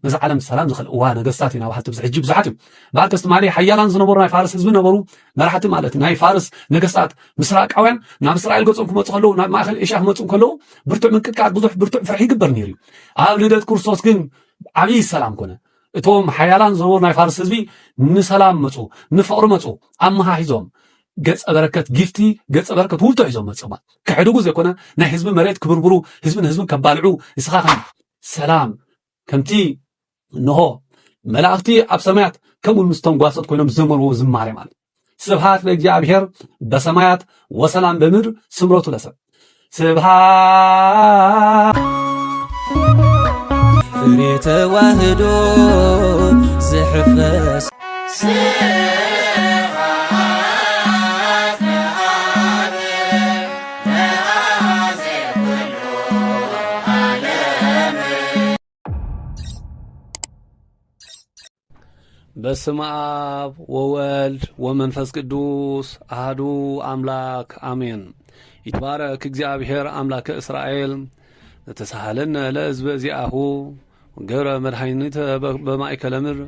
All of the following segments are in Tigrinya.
ነዚ ዓለም ሰላም ዝኸልእዋ ነገስታት ኢና ባህልቲ ብዝሕጂ ብዙሓት እዮም ባርከስ ትማሊ ሓያላን ዝነበሩ ናይ ፋርስ ህዝቢ ነበሩ መራሕቲ ማለት ናይ ፋርስ ነገስታት ምስራቃውያን ናብ እስራኤል ገጾም ክመፁ ከለዉ ናብ ማእኸል ኤሽያ ክመፁ ከለዉ ብርቱዕ ምንቅጥቃጥ ብዙሕ ብርቱዕ ፍርሒ ይግበር ነይሩ እዩ ኣብ ልደት ክርስቶስ ግን ዓብዪ ሰላም ኮነ እቶም ሓያላን ዝነበሩ ናይ ፋርስ ህዝቢ ንሰላም መፁ ንፍቕሪ መፁ ኣመሓሒዞም ገጸ በረከት ጊፍቲ ገጸ በረከት ውልቶ ሒዞም መፅማ ክሕድጉ ዘይኮነ ናይ ህዝቢ መሬት ክብርብሩ ህዝብን ህዝብን ከባልዑ ንስኻ ሰላም ከምቲ እንሆ መላእክቲ ኣብ ሰማያት ከምኡ ምስቶም ጓሶት ኮይኖም ዝዘመርዎ ዝማሬ ማለት ስብሃት ለእግዚአብሔር በሰማያት ወሰላም በምድር ስምረቱ ለሰብ ስብሃት ፍሬ ተዋህዶ ዝሕፈስ በስመ አብ ወወልድ ወመንፈስ ቅዱስ አሐዱ አምላክ አሜን። ይትባረክ እግዚአብሔር አምላከ እስራኤል ዘተሳሃለነ ለሕዝበ ዚአሁ ወገብረ መድኃኒተ በማእከለ ምድር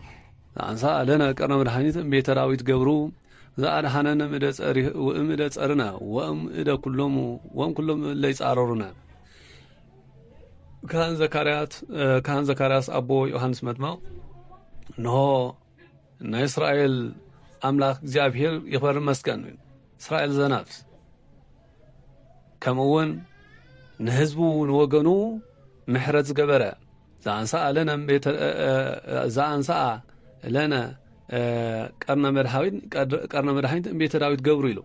ዘአንሳ ለነ ቀርነ መድኃኒት እምቤተ ዳዊት ገብሩ ዘአድኃነነ እምእደ ጸርነ ወእምእደ ኩሎሙ ወእምኩሎም ለይጻረሩነ ካህን ዘካርያስ አቦ ዮሐንስ መጥምቅ እንሆ ናይ እስራኤል አምላክ እግዚአብሔር ይኽበር ይመስገን እስራኤል ዘነፍስ ከምኡውን ንህዝቡ ንወገኑ ምሕረት ዝገበረ ዘአንሳአ ለነ ቀርነ መድኃኒት እምቤተ ዳዊት ገብሩ ኢሉ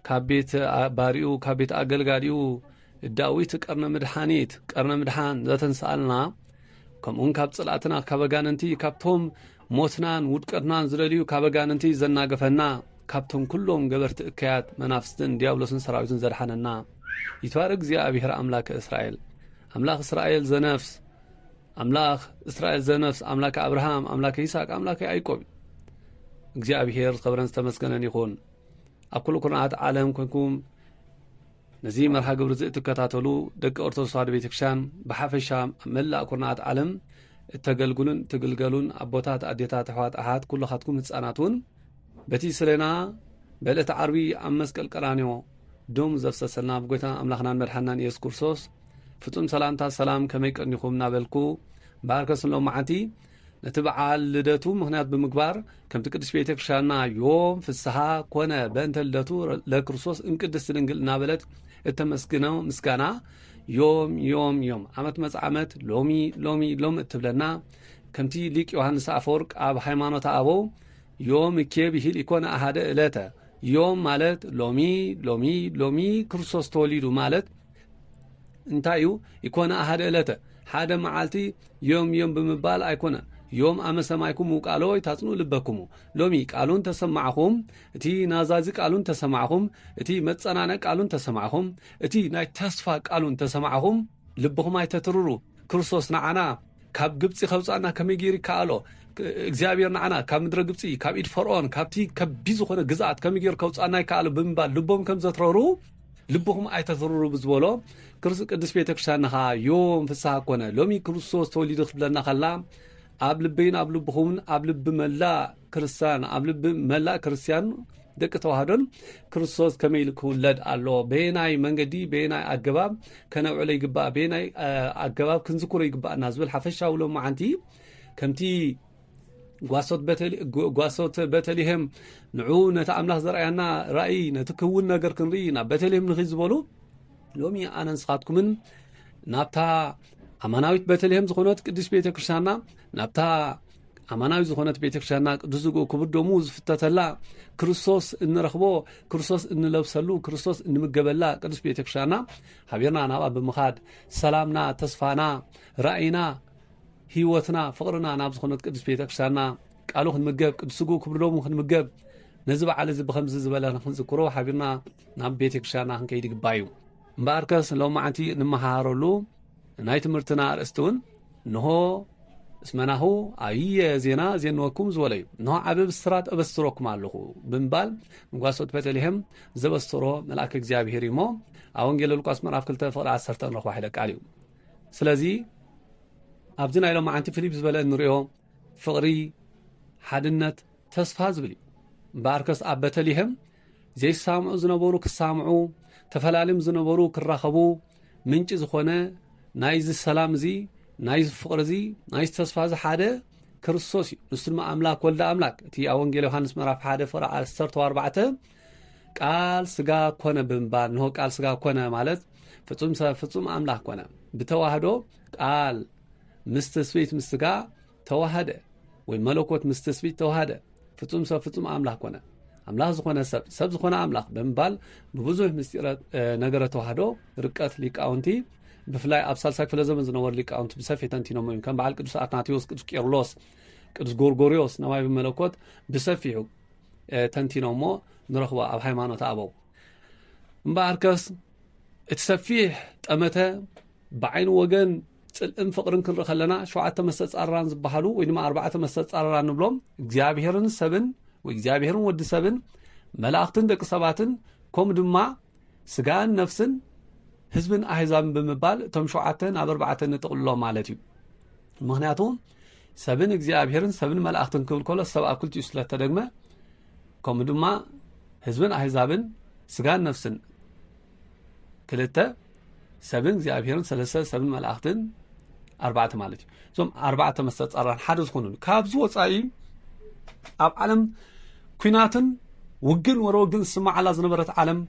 ካብ ቤት ባሪኡ ካብ ቤት አገልጋሊኡ ዳዊት ቀርነ ምድሓን ዘተንሳአልና ከምኡን ካብ ጽላእትና ካብ ኣጋንንቲ ካብቶም ሞትናን ውድቀትናን ዝደልዩ ካብ ኣጋንንቲ ዘናገፈና ካብቶም ኩሎም ገበርቲ እከያት መናፍስትን ዲያብሎስን ሰራዊትን ዘድሓነና ይትባረክ እግዚአብሔር አምላከ እስራኤል አምላክ እስራኤል ዘነፍስ አምላከ አብርሃም አምላከ ይስሐቅ አምላከ ያዕቆብ እግዚአብሔር ክብረን ዝተመስገነን ይኹን ኣብ ኩሉ ኩርናዓት ዓለም ኮንኩም ነዚ መርሃ ግብሪ ዝእትከታተሉ ደቂ ኦርቶዶክስ ተዋህዶ ቤተክርስትያን ብሓፈሻ መላእ ኩርናዓት ዓለም እተገልግሉን ትግልገሉን ኣቦታት ኣዴታት ኣሕዋት ኣሓት ኩልኻትኩም ህፃናት እውን በቲ ስለና በዕለተ ዓርቢ ኣብ መስቀል ቀራንዮ ዶም ዘፍሰሰልና ብጎይታና ኣምላኽናን መድሓናን ኢየሱስ ክርስቶስ ፍጹም ሰላምታ ሰላም ከመይ ቀኒኹም እናበልኩ ባርከስን ሎመዓንቲ ነቲ በዓል ልደቱ ምክንያት ብምግባር ከምቲ ቅዱስ ቤተ ክርስቲያንና ዮም ፍስሓ ኮነ በእንተ ልደቱ ለክርስቶስ እምቅድስት ድንግል እናበለት እተመስግነው ምስጋና ዮም ዓመት መጽዓመት ሎሚ እትብለና ከምቲ ሊቅ ዮሐንስ አፈወርቅ ኣብ ሃይማኖት አበው ዮም እኬብ ይሂል ኢኮነ ኣሃደ ዕለተ ዮም ማለት ሎሚ ክርስቶስ ተወሊዱ ማለት እንታይ እዩ ኢኮነ ኣሃደ ዕለተ ሓደ መዓልቲ ዮም ብምባል ኣይኮነን ዮም ኣመ ሰማይኩም ቃሎ ይታጽኑ ልበኩም ሎሚ ቃሉን ተሰማዕኹም እቲ ናዛዚ ቃሉን ተሰማዕኹም እቲ መጸናነ ቃሉን ተሰማዕኹም እቲ ናይ ተስፋ ቃሉን ተሰማዕኹም ልብኹም ኣይተትርሩ ክርስቶስ ንዓና ካብ ግብፂ ከውፃና ከመይ ጌሩ ይከኣሎ እግዚአብሔር ንዓና ካብ ምድረ ግብፂ ካብ ኢድ ፈርዖን ካብቲ ከቢ ዝኾነ ግዛኣት ከመይ ጌሩ ከውፃና ይከኣሎ ብምባል ልቦም ከም ዘትረሩ ልብኹም ኣይተትርሩ ብዝበሎ ቅዱስ ቤተ ክርስቲያንኻ ዮም ፍስሓ ኮነ ሎሚ ክርስቶስ ተወሊዱ ክትብለና ከላ ኣብ ልበይን ኣብ ልብኹምን ኣብ ልቢ መላእ ክርስቲያን ኣብ ልቢ መላእ ክርስቲያን ደቂ ተዋህዶን ክርስቶስ ከመይ ክውለድ ኣሎ በየናይ መንገዲ በየናይ ኣገባብ ከነውዕሎ ይግባእ በየናይ ኣገባብ ክንዝክሮ ይግባእና ዝብል ሓፈሻዊ ሎመዓንቲ ከምቲ ጓሶት ቤተልሔም ንዑ ነቲ ኣምላኽ ዘርአያና ራእይ ነቲ ክውን ነገር ክንርኢ ናብ ቤተልሔም ንኽይ ዝበሉ ሎሚ ኣነ ንስኻትኩምን ናብታ ኣማናዊት ቤተልሔም ዝኾነት ቅዱስ ቤተ ክርስቲያንና ናብታ ኣማናዊት ዝኾነት ቤተ ክርስቲያንና ቅዱስ ክቡር ደሙ ዝፍተተላ ክርስቶስ እንረኽቦ ክርስቶስ እንለብሰሉ ክርስቶስ እንምገበላ ቅዱስ ቤተ ክርስቲያንና ሃቢርና ናብኣ ብምኻድ ሰላምና ተስፋና ራእይና ህይወትና ፍቕርና ናብ ዝኾነት ቅዱስ ቤተ ክርስቲያንና ቃሉ ክንምገብ ቅዱስ ክቡር ደሙ ክንምገብ ነዚ በዓል እዚ ብከምዚ ዝበለ ክንዝክሮ ሃቢርና ናብ ቤተ ክርስቲያንና ክንከይድ ይግባእ እዩ እምበኣርከስ ሎመዓንቲ ንመሃረሉ ናይ ትምህርትና ኣርእስቲ እውን እንሆ እስመናሁ ዓብየ ዜና ዜንወኩም ዝበለ እዩ እንሆ ዓብይ ብስራት ኣበስሮኩም ኣለኹ ብምባል ንጓሶት ቤተልሔም ዘበስሮ መልኣክ እግዚአብሔር እሞ ኣብ ወንጌል ሉቃስ ምዕራፍ 2 ፍቕዲ 10 ንረኽባ ሒለ ቃል እዩ ስለዚ ኣብዝና ኢሎም ዓንቲ ፊሊፕ ዝበለ እንሪኦ ፍቕሪ ሓድነት ተስፋ ዝብል እዩ እምበኣርከስ ኣብ ቤተልሔም ዘይሳምዑ ዝነበሩ ክሳምዑ ተፈላለዮም ዝነበሩ ክራኸቡ ምንጭ ዝኾነ ናይዚ ሰላም እዚ ናይዚ ፍቕሪ እዚ ናይዚ ተስፋ እዚ ሓደ ክርስቶስ እዩ ንሱ ድማ ኣምላክ ወልዳ ኣምላክ እቲ ኣብ ወንጌል ዮሃንስ ምዕራፍ 1 ፍቕሪ 14 ቃል ስጋ ኮነ ብምባል ንሆ ቃል ስጋ ኮነ ማለት ፍጹም ሰብ ፍጹም ኣምላክ ኮነ ብተዋህዶ ቃል ምስ ትስብእት ምስ ስጋ ተዋሃደ ወይ መለኮት ምስ ትስብእት ተዋሃደ ፍጹም ሰብ ፍጹም ኣምላክ ኮነ ኣምላክ ዝኾነ ሰብ ዝኾነ ኣምላክ ብምባል ብብዙሕ ምስጢረ ነገረ ተዋህዶ ርቀት ሊቃውንቲ ብፍላይ ኣብ ሳልሳይ ክፍለ ዘመን ዝነበሩ ሊቃውንቲ ብሰፊሕ ተንቲኖም እዮም ከም በዓል ቅዱስ አትናቴዎስ ቅዱስ ቄርሎስ ቅዱስ ጎርጎርዮስ ነማይ ብመለኮት ብሰፊሑ ተንቲኖሞ ንረኽቦ ኣብ ሃይማኖት ኣበው እምበኣርከስ እቲ ሰፊሕ ጠመተ ብዓይኑ ወገን ጽልእን ፍቕርን ክንርኢ ከለና 7 መስተጻርራን ዝበሃሉ ወይ ድማ 4 መስተጻርራን ንብሎም እግዚኣብሔርን ሰብን ወይ እግዚኣብሔርን ወዲ ሰብን መላእኽትን ደቂ ሰባትን ከምኡ ድማ ስጋን ነፍስን ህዝብን ኣሕዛብን ብምባል እቶም 7 ናብ 4 ንጥቕልሎም ማለት እዩ ምክንያቱ ሰብን እግዚኣብሔርን ሰብን መላእኽትን ክብል ከሎ ሰብ ኣብ ክልቲኡ ስለተደግመ ከምኡ ድማ ህዝብን ኣሕዛብን ስጋን ነፍስን ክልተ ሰብን እግዚኣብሔርን 3 ሰብን መላእኽትን 4 ማለት እዩ እዞም 4 መስተጻርራን ሓደ ዝኾኑ ካብዚ ወፃኢ ኣብ ዓለም ኩናትን ውግን ወረወግን ስማዓላ ዝነበረት ዓለም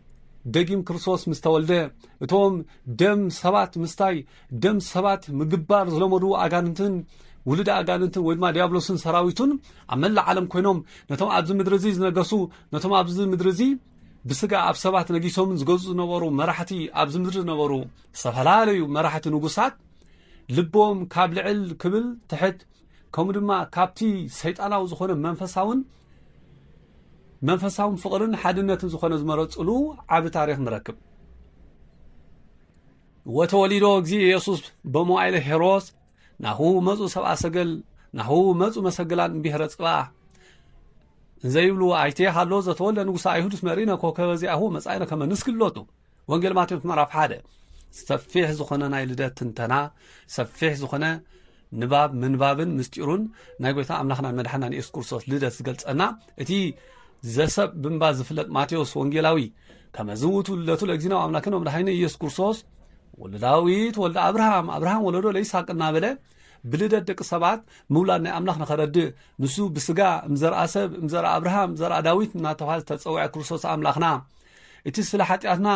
ደጊም ክርስቶስ ምስ ተወልደ እቶም ደም ሰባት ምስታይ ደም ሰባት ምግባር ዝለመዱ ኣጋንንትን ውልድ ኣጋንንትን ወይ ድማ ዲያብሎስን ሰራዊቱን ኣብ መላእ ዓለም ኮይኖም ነቶም ኣብዚ ምድሪ እዚ ዝነገሱ ነቶም ኣብዚ ምድሪ እዚ ብስጋ ኣብ ሰባት ነጊሶምን ዝገዙ ዝነበሩ መራሕቲ ኣብዚ ምድሪ ዝነበሩ ዝተፈላለዩ መራሕቲ ንጉሳት ልቦም ካብ ልዕል ክብል ትሕት ከምኡ ድማ ካብቲ ሰይጣናዊ ዝኾነ መንፈሳውን ፍቕርን ሓድነትን ዝኾነ ዝመረፅሉ ዓብ ታሪክ ንረክብ ወተወሊዶ እግዚእ ኢየሱስ በመዋዕለ ሄሮስ ናሁ መፁ ሰብኣ ሰገል ናሁ መፁ መሰገላን ብሔረ ጽባሕ እንዘይብሉ ኣይቴ ሃሎ ዘተወልደ ንጉሳ ኣይሁድስ መሪነ ኮከበ ዚኣሁ መጻኢነ ከመ ንስግሎቱ ወንጌል ማቴዎስ ምዕራፍ 1 ሰፊሕ ዝኾነ ናይ ልደት ትንተና ሰፊሕ ዝኾነ ንባብ ምንባብን ምስጢሩን ናይ ጎይታ ኣምላኽና መድሓኒና ኢየሱስ ክርስቶስ ልደት ዝገልጸና እቲ ዘሰብ ብምባ ዝፍለጥ ማቴዎስ ወንጌላዊ ከመ ዝውቱ ልደቱ ለእግዚእና ኣምላክና መድሓኒና ኢየሱስ ክርስቶስ ወልደ ዳዊት ወልደ አብርሃም ወለዶ ለይስሐቅ እናበለ ብልደት ደቂ ሰባት ምውላድ ናይ ኣምላኽ ንኸረድእ ንሱ ብስጋ እምዘርአ ሰብ እምዘርአ አብርሃም ዘርአ ዳዊት እናተባሃለ ተፀውዐ ክርስቶስ ኣምላኽና እቲ ስለ ሓጢኣትና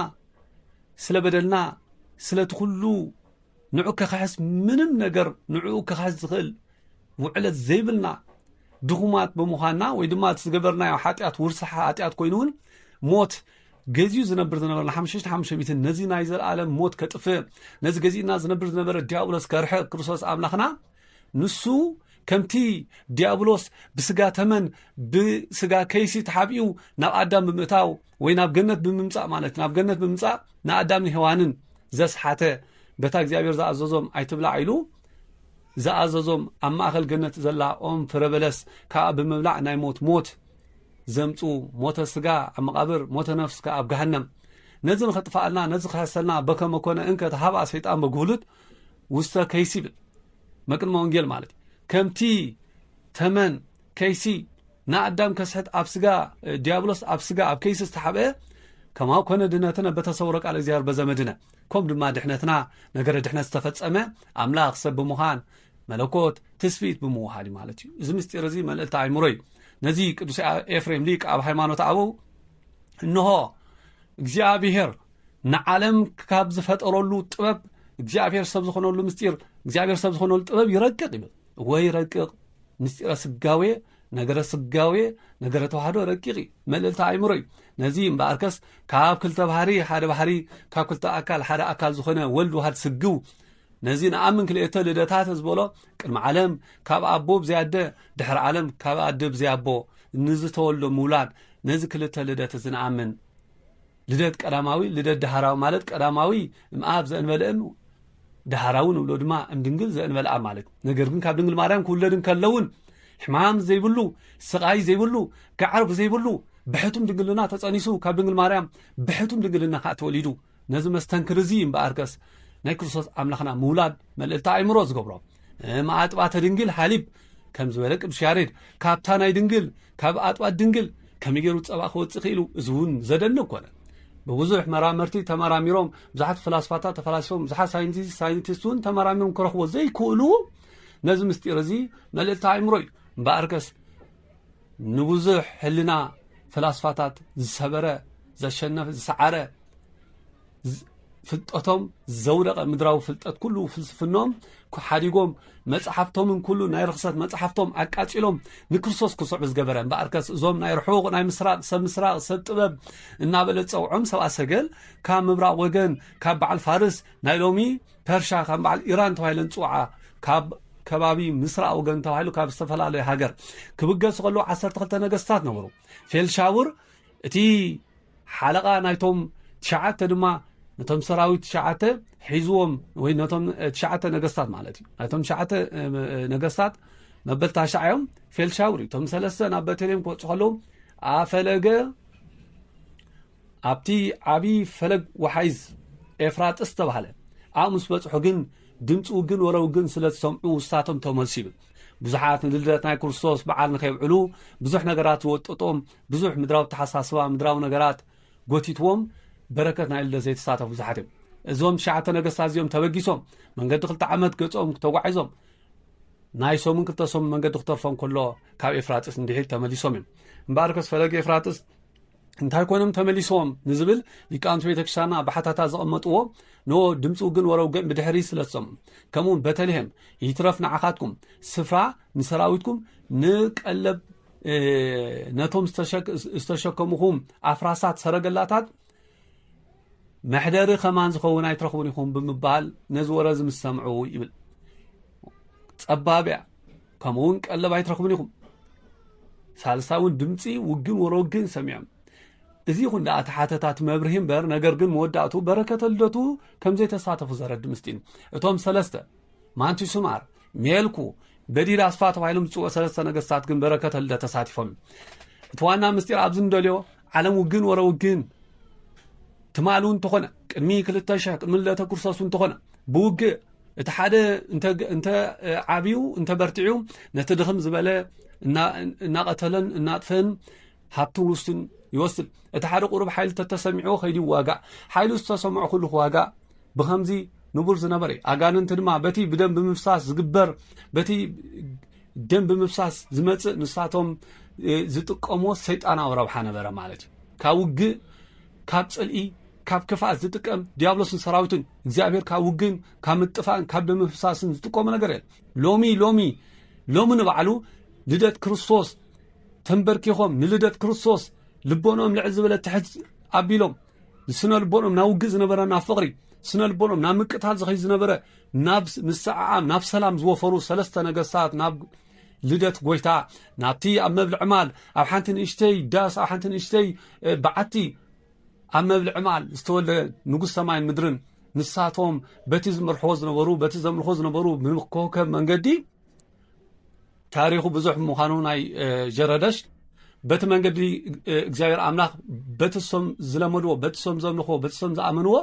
ስለ በደልና ስለቲ ኩሉ ንዑ ከኻሕስ ምንም ነገር ንዑ ከኻሕስ ዝኽእል ውዕለት ዘይብልና ድኹማት ብምዃንና ወይ ድማ ዝገበርናዮ ሓጢኣት ውርሲ ሓጢኣት ኮይኑውን ሞት ገዚኡ ዝነብር ዝነበርና 5,500 ነዚ ናይ ዘለዓለም ሞት ከጥፍእ ነዚ ገዚእና ዝነብር ዝነበረ ዲያብሎስ ከርሕቕ ክርስቶስ ኣምላኽና ንሱ ከምቲ ዲያብሎስ ብስጋ ተመን ብስጋ ከይሲ ተሓቢኡ ናብ ኣዳም ብምእታው ወይ ናብ ገነት ብምምጻእ ማለት ናብ ገነት ብምምጻእ ንኣዳምን ሔዋንን ዘስሓተ በታ እግዚኣብሔር ዝኣዘዞም ኣይትብላዕ ኢሉ ዝኣዘዞም ኣብ ማእኸል ገነት ዘላ ኦም ፍረበለስ ከዓ ብምብላዕ ናይ ሞት ዘምፁ ሞተ ስጋ ኣብ መቃብር ሞተ ነፍስ ከዓ ኣብ ገሃነም ነዚ ንኸጥፋኣልና ነዚ ክሕሰልና በከመ ኮነ እንከ ተሃብኣ ሰይጣን በግሁሉት ውስተ ከይሲ ብል መቅድመ ወንጌል ማለት ከምቲ ተመን ከይሲ ንኣዳም ከስሕት ኣብ ስጋ ዲያብሎስ ኣብ ስጋ ኣብ ከይሲ ዝተሓበአ ከማው ኮነ ድነትነ በተሰውረ ቃል እግዚኣብሔር በዘመድነ ከም ድማ ድሕነትና ነገረ ድሕነት ዝተፈጸመ ኣምላኽ ሰብ ብምዃን መለኮት ትስብእት ብምውሃድ ማለት እዩ እዚ ምስጢር እዚ መልእልቲ ኣእምሮ እዩ ነዚ ቅዱስ ኤፍሬም ሊቅ ኣብ ሃይማኖት ኣበው እንሆ እግዚኣብሔር ንዓለም ካብ ዝፈጠረሉ ጥበብ እግዚኣብሔር ሰብ ዝኾነሉ ምስጢር እግዚኣብሔር ሰብ ዝኾነሉ ጥበብ ይረቅቕ ይብል ወይ ረቅቕ ምስጢረ ስጋዌ ነገረ ስጋዌ ነገረ ተዋህዶ ረቂቕ መልእልቲ ኣእምሮ እዩ ነዚ እምበኣርከስ ካብ ክልተ ባህሪ ሓደ ባህሪ ካብ ክልተ ኣካል ሓደ ኣካል ዝኾነ ወልድ ዋህድ ስግው ነዚ ንኣምን ክልኤተ ልደታት ዝበሎ ቅድሚ ዓለም ካብ ኣቦ ብዘያደ ድሕሪ ዓለም ካብ ኣደ ብዘያቦ ንዝተወልዶ ምውላድ ነዚ ክልተ ልደት እዚ ንኣምን ልደት ቀዳማዊ ልደት ዳህራዊ ማለት ቀዳማዊ እምኣብ ዘእንበልእም ዳህራዊ ንብሎ ድማ እምድንግል ዘእንበልኣ ማለት ነገር ግን ካብ ድንግል ማርያም ክውለድን ከለውን ሕማም ዘይብሉ ስቃይ ዘይብሉ ጋዓር ዘይብሉ ብሕቱም ድንግልና ተጸኒሱ ካብ ድንግል ማርያም ብሕቱም ድንግልና ከዓ ተወሊዱ ነዚ መስተንክር እዚ እምበኣርከስ ናይ ክርስቶስ ኣምላኽና ምውላድ መልእልቲ ኣእምሮ ዝገብሮ ማዕጥባተ ድንግል ሓሊብ ከም ዝበለ ቅዱስ ያሬድ ካብታ ናይ ድንግል ካብ ኣጥባት ድንግል ከመይ ገይሩ ፀባ ክወፅእ ኽኢሉ እዚ እውን ዘደንቕ ኮነ ብብዙሕ መራመርቲ ተመራሚሮም ብዙሓት ፈላስፋታት ተፈላሲፎም ብዙሓት ሳይንቲስት እውን ተመራሚሮም ክረኽቦ ዘይክእሉ ነዚ ምስጢር እዚ መልእክቲ ኣእምሮ እዩ እምበኣርከስ ንብዙሕ ሕልና ፈላስፋታት ዝሰበረ ዘሸነፈ ዝሰዓረ ፍልጠቶም ዘውደቐ ምድራዊ ፍልጠት ኩሉ ፍልስፍኖም ሓዲጎም መጽሓፍቶምን ኩሉ ናይ ርክሰት መጽሓፍቶም ኣቃጺሎም ንክርስቶስ ክስዕቡ ዝገበረ እምበኣርከስ እዞም ናይ ርሑቕ ናይ ምስራቅ ሰብ ጥበብ እናበለ ፀውዖም ሰብኣ ሰገል ካብ ምብራቕ ወገን ካብ በዓል ፋርስ ናይ ሎሚ ፐርሻ ካብ በዓል ኢራን ተባሂለን ፅውዓ ካብ ከባቢ ምስራቅ ወገን ተባሂሉ ካብ ዝተፈላለየ ሃገር ክብገስ ከሎ 12 ነገስታት ነበሩ ፌልሻውር እቲ ሓለቓ ናይቶም 9 ድማ ነቶም ሰራዊት 9 ሒዝዎም ወይ ነቶም 9 ነገስታት ማለት እዩ ናይቶም 9 ነገስታት መበልታ ሻዕዮም ፌልሻውር እቶም 3 ናብ ቤተልሔም ክወፁ ከለዉ ኣፈለገ ኣብቲ ዓቢ ፈለግ ወሓይዝ ኤፍራጥስ ተባሃለ ኣብ ምስ በፅሑ ግን ድምፁ ግን ወረው ግን ስለ ዝሰምዑ ውስታቶም ተመልሱ ይብል ብዙሓት ንልደት ናይ ክርስቶስ በዓል ንኸይብዕሉ ብዙሕ ነገራት ዝወጥጦም ብዙሕ ምድራዊ ተሓሳስባ ምድራዊ ነገራት ጎቲትዎም በረከት ናይ ልደት ዘይተሳተፉ ብዙሓት እዮም እዞም 9 ነገስታት እዚኦም ተበጊሶም መንገዲ 2 ዓመት ገጾም ተጓዒዞም ናይ ሶምን 2 ሶምን መንገዲ ክተርፎም ከሎ ካብ ኤፍራጥስ እንድሒር ተመሊሶም እዮም እምበኣርከስ ፈለገ ኤፍራጥስ እንታይ ኮይኖም ተመሊሶም ንዝብል ሊቃውንቲ ቤተክርስትያንና ባሕታታ ዘቐመጥዎ ኖ ድምፁ ግን ወረውግዕ ብድሕሪ ስለሰሙ ከምኡውን ቤተልሔም ይትረፍ ንዓኻትኩም ስፍራ ንሰራዊትኩም ንቀለብ ነቶም ዝተሸከሙኹም ኣፍራሳት ሰረገላታት መሕደሪ ኸማን ዝኸውን ኣይትረኽቡን ኢኹም ብምባል ነዚ ወረዚ ምስ ሰምዑ ይብል ፀባብያ ከምኡውን ቀለብ ኣይትረኽቡን ኢኹም ሳልሳይ እውን ድምፂ ውግን ወረውግን ሰሚዖም እዚ ይኹን ዳኣ ተሓተታት መብርሂ እምበር ነገር ግን መወዳእቱ በረከተ ልደቱ ከም ዘይተሳተፉ ዘረዲ ምስጢር እቶም 3 ማንቲ ሱማር ሜልኩ በዲር ኣስፋ ተባሂሎም ዝፅውዑ 3 ነገስታት ግን በረከተ ልደት ተሳቲፎም እቲ ዋና ምስጢር ኣብዚ እንደልዮ ዓለም ውግን ወረውግን ትማሉ እንተኾነ ቅድሚ 2000 ቅድሚ ልደተ ክርስቶስ እንተኾነ ብውግእ እቲ ሓደ እንተ ዓብዩ እንተ በርቲዑ ነቲ ድኽም ዝበለ እናቐተለን እናጥፈን ሃብቱን ውስቱን ይወስድ እቲ ሓደ ቁሩብ ሓይሊ ተተሰሚዑ ኸይዲ ዋጋእ ሓይሉ ዝተሰምዑ ኩሉ ዋጋእ ብኸምዚ ንቡር ዝነበረ ኣጋንንቲ ድማ በቲ ብደም ብምፍሳስ ዝግበር በቲ ደም ብምፍሳስ ዝመፅእ ንሳቶም ዝጥቀምዎ ሰይጣናዊ ረብሓ ነበረ ማለት እዩ ካብ ውግእ ካብ ጽልኢ ካብ ክፋት ዝጥቀም ዲያብሎስን ሰራዊቱን እግዚአብሔር ካብ ውግን ካብ ምጥፋእን ካብ ደም ምፍሳስን ዝጥቀሙ ነገር ሎሚ ንባዕሉ ልደት ክርስቶስ ተንበርኪኾም ንልደት ክርስቶስ ልቦኖም ልዕል ዝበለ ትሕት ኣቢሎም ስነ ልቦኖም ናብ ውግእ ዝነበረ ናብ ፍቕሪ ስነ ልቦኖም ናብ ምቅታል ዝኸይ ዝነበረ ናብ ምስዓዓም ናብ ሰላም ዝወፈሩ 3 ነገስታት ናብ ልደት ጎይታ ናብቲ ኣብ መብልዕ ማል ኣብ ሓንቲ ንእሽተይ ዳስ ኣብ ሓንቲ ንእሽተይ በዓቲ ኣብ መብልዕ ማል ዝተወልደ ንጉስ ሰማይን ምድርን ንሳቶም በቲ ዝመርሕዎ ዝነበሩ ብኮከብ መንገዲ ታሪኹ ብዙሕ ምዃኑ ናይ ጀረደሽ በቲ መንገዲ እግዚአብሔር ኣምላኽ በትሶም ዝለመድዎ በትሶም ዘምልኽዎ በትሶም ዝኣመንዎ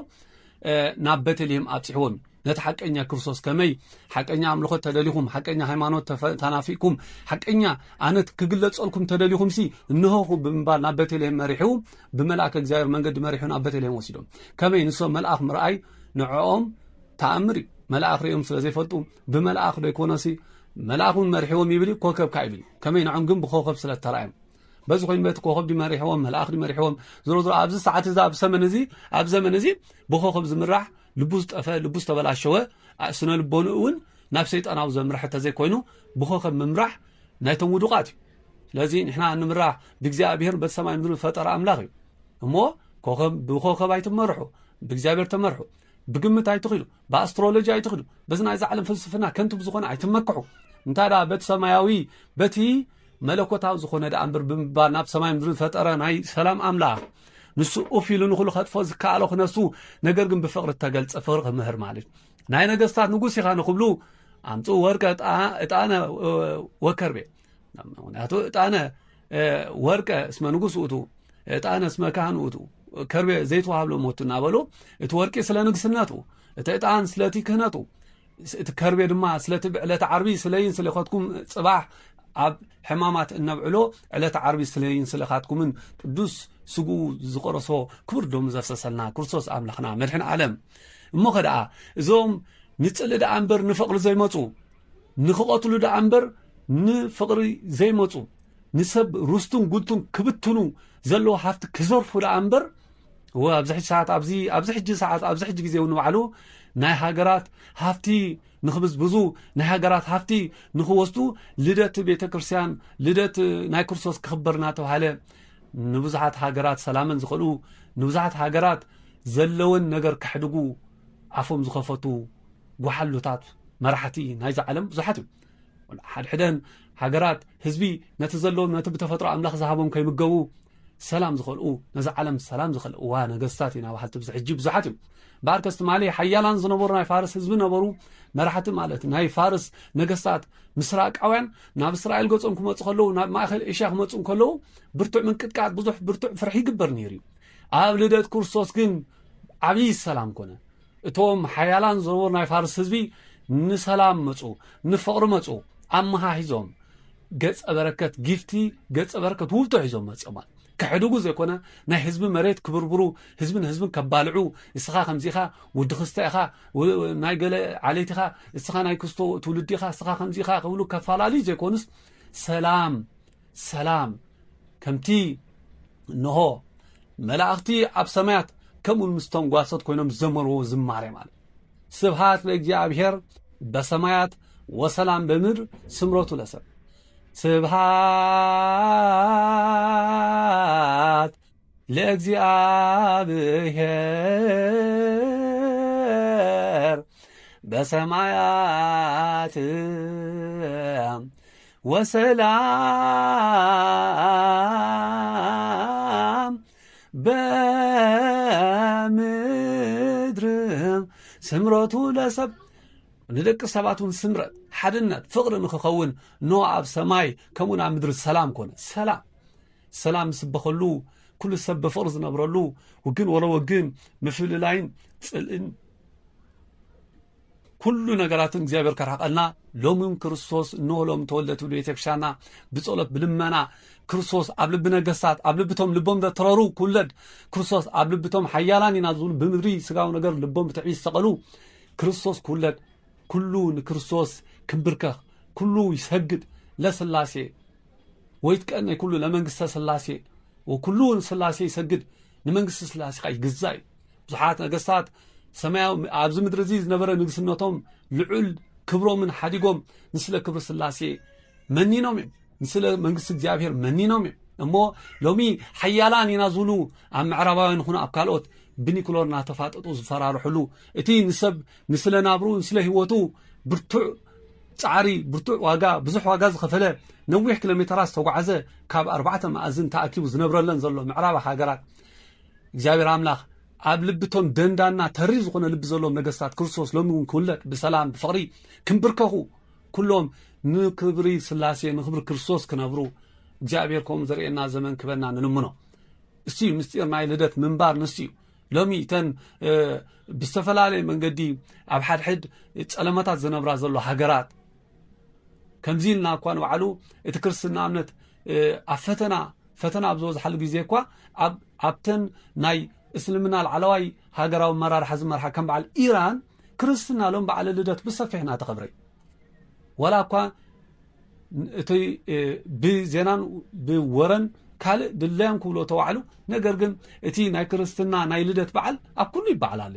ናብ ቤተልሔም ኣብፅሕዎም ነቲ ሓቀኛ ክርስቶስ ከመይ ሓቀኛ ኣምልኾት ተደሊኹም ሓቀኛ ሃይማኖት ተናፊቅኩም ሓቀኛ ኣነት ክግለጸልኩም ተደሊኹም ሲ እንሆኹ ብምባል ናብ ቤተልሔም መሪሑ ብመልአክ እግዚአብሔር መንገዲ መሪሑ ናብ ቤተልሔም ወሲዶም ከመይ ንሶም መልአኽ ምርኣይ ንዕኦም ተኣምር መልአኽ ሪኦም ስለ ዘይፈልጡ ብመልአኽ ደይኮነሲ መልአኹን መሪሕዎም ይብል ኮከብካ ይብል ከመይ ንዖም ግን ብኮከብ ስለ ተራእዮም በዚ ኮይኑ በቲ ኮከብ ዲመሪሕዎም መልአኽ ዲመሪሕዎም ዝሮ ኣብዚ ሰዓት እዚ ኣብ ዘመን እዚ ብኮከብ ዝምራሕ ልቡ ዝጠፈ ልቡ ዝተበላሸወ ስነ ልቦኑ እውን ናብ ሰይጣናዊ ዘምራሕ ተዘይኮይኑ ብኮከብ ምምራሕ ናይቶም ውዱቃት እዩ ስለዚ ንሕና ንምራሕ ብእግዚአብሔር በቲ ሰማይ ምድሪ ፈጠረ ኣምላኽ እዩ እሞ ብኮከብ ኣይትመርሑ ብእግዚአብሔር ተመርሑ ብግምት ኣይትኽእሉ ብኣስትሮሎጂ ኣይትኽእሉ በዚ ናይ ዓለም ፍልስፍና ከንቱ ብዝኾነ ኣይትመክሑ እንታይ ዳ በቲ ሰማያዊ በቲ መለኮታዊ ዝኾነ ዳ እምበር ብምባል ናብ ሰማይ ምድሪ ፈጠረ ናይ ሰላም ኣምላኽ ንሱ ኡፍ ኢሉ ንኹሉ ኸጥፎ ዝከኣሎ ክነሱ ነገር ግን ብፍቕሪ ተገልጸ ፍቕሪ ክምህር ማለት ናይ ነገስታት ንጉስ ኢኻ ንኽብሉ ኣምፁ ወርቀ ዕጣነ ወከርቤ ምክንያቱ ዕጣነ ወርቀ እስመ ንጉስ ውእቱ ዕጣነ እስመ ካህን ውእቱ ከርቤ ዘይተዋሃብሎ ሞቱ እናበሉ እቲ ወርቂ ስለ ንግስነቱ እቲ ዕጣን ስለቲ ክህነቱ تكربي دما سلت علة عربي سلين سلخاتكم صباح أب حمامات النبعلو علة عربي سلين سلخاتكم من قدوس سجو زقرصو كبردهم زفسسلنا كرسوس أملخنا ملحن عالم مخدعة زوم نتسأل دا أمبر نفقر زي ماتو نخقاتلو دا أمبر نفقر زي ماتو نسب روستون قلتون كبتونو زلو حافت كزرفو دا أمبر هو أبزح ساعات أبزح جي ساعات أبزح جي زي ونوعلو ناي هاجرات هافتي نخبز بزو ناي هاجرات هافتي نخوستو لدت بيت كرسيان لدت ناي كرسوس كخبرناتو هاله نبزحات هاجرات سلامن زخلو نبزحات هاجرات زلون نجر كحدقو عفوم زخفتو وحلوتات مرحتي نايز عالم بزحتو حدن هاجرات حزبي نتزلون نتبتفطر أملاخ زهابهم كيمجو سلام زخلو نزع عالم سلام زخلو وانا قصاتنا وحلت بزحجيب زحتو باركست مالي حيالان زنبور ناي فارس حزب نبرو مرحت مالت ناي فارس نقصات مسراق عوان ناب اسرائيل قصهم كمص خلو ناب ماخل اشاخ مصهم كلو برتع من قطقات بزح برتع فرحي يقبر نيري اب لدت كورسوس كن عبي السلام كونه اتوم حيالان زنبور ناي فارس حزبي نسلام مصو نفقر مصو امها حيزوم قص بركت جيفتي قص بركت وبتو حيزوم مصوم كحدوغو زيكونا نا حزب مريت كبربرو حزب كبالعو اسخا خمزيخا ودخستاخا ناي قال عليتخا اسخا ناي كستو تولديخا اسخا خمزيخا قولو كفالالي زيكونس سلام كمتي نهو ملاختي اب سمايات كم المستنغواسات كوينم زمرو زماري مال سبحات لእግዚአብሔር بسمايات وسلام بمدر سمروتو لسب سبحات لእግዚአብሔር بسمايات وسلام بمدر سمروتو لسب ندق سباتون سمرت حدنت فقر نخخون نو اب سماي كمونا مدر السلام كون سلام سبخلو كل سب فرض نبرلو وكن ورا وكن مفل لاين صلن كل نغراتن እግዚአብሔር ከራቀልና ሎምን ክርስቶስ ነው ሎም ተወለቱ ለቤተክርስቲያና በጸሎት ብልመና ክርስቶስ አብልብ ነገሳት አብልብቶም ልቦም ተረሩ ኩለድ ክርስቶስ አብልብቶም ሐያላን ይናዙን በምድሪ ስጋው ነገር ልቦም ተዒስ ሰቀሉ ክርስቶስ ኩለድ كل ክርስቶስ كبركه كل يسجد لسلاسي ويتكأن كل لمنجس سلاسي وكلون سلاسي يسجد لمنجس سلاسي قاي جزاي بزحات نجسات سماو عبز مدرزيز نبره نجسناتهم لعل كبروا من حديقهم نسل كبر سلاسي منينهم نسل منجس እግዚአብሔር منينهم እሞ ሎሚ حيالان ينازلو عم عرباوين هنا أبكالوت بنيكولورنا تفاططو زفرارحلو اتي نسب نسله نابرو نسله هيوتو برتع صعري برتع واغا بزح واغا زخفله نوح كيلومترات توغعزه كاب 4 مأذن تاكيب زنبرلن زلو معراب هاغرات እግዚአብሔር አምላክ ኣብ ልብቶም ደንዳና ተሪ ዝኾነ ልብ ዘሎም ነገስታት ክርስቶስ ሎሚውን ኩለት ብሰላም ብፍቅሪ ክንብርከኹ ኩሎም ንክብሪ ስላሴ ንክብሪ ክርስቶስ ክነብሩ እግዚአብሔር ከም ዘርኤና ዘመን ክበና ንልምኖ እስቲ ምስጢር ናይ ልደት ምንባር ንስዩ ሎሚ ተን ብስተፈላለየ መንገዲ ኣብ ሓድሕድ ጸለመታት ዝነብራ ዘሎ ሃገራት ከምዚልና እኳ ንባዕሉ እቲ ክርስትና እምነት ኣብ ፈተና ኣብ ዝበዝሓሉ ግዜ እኳ ኣብተን ናይ እስልምና العلواي ሃገራዊ መራርሓ ዝመርሓ ከም በዓል ኢራን ክርስትና ሎም በዓል ልደት ብሰፊሕና ተኸብረ ወላ እኳ እቲ ብዜናን ብወረን ካልእ ድልያን ክብሎ ተዋዕሉ ነገር ግን እቲ ናይ ክርስትና ናይ ልደት በዓል ኣብ ኩሉ ይበዓል ኣሎ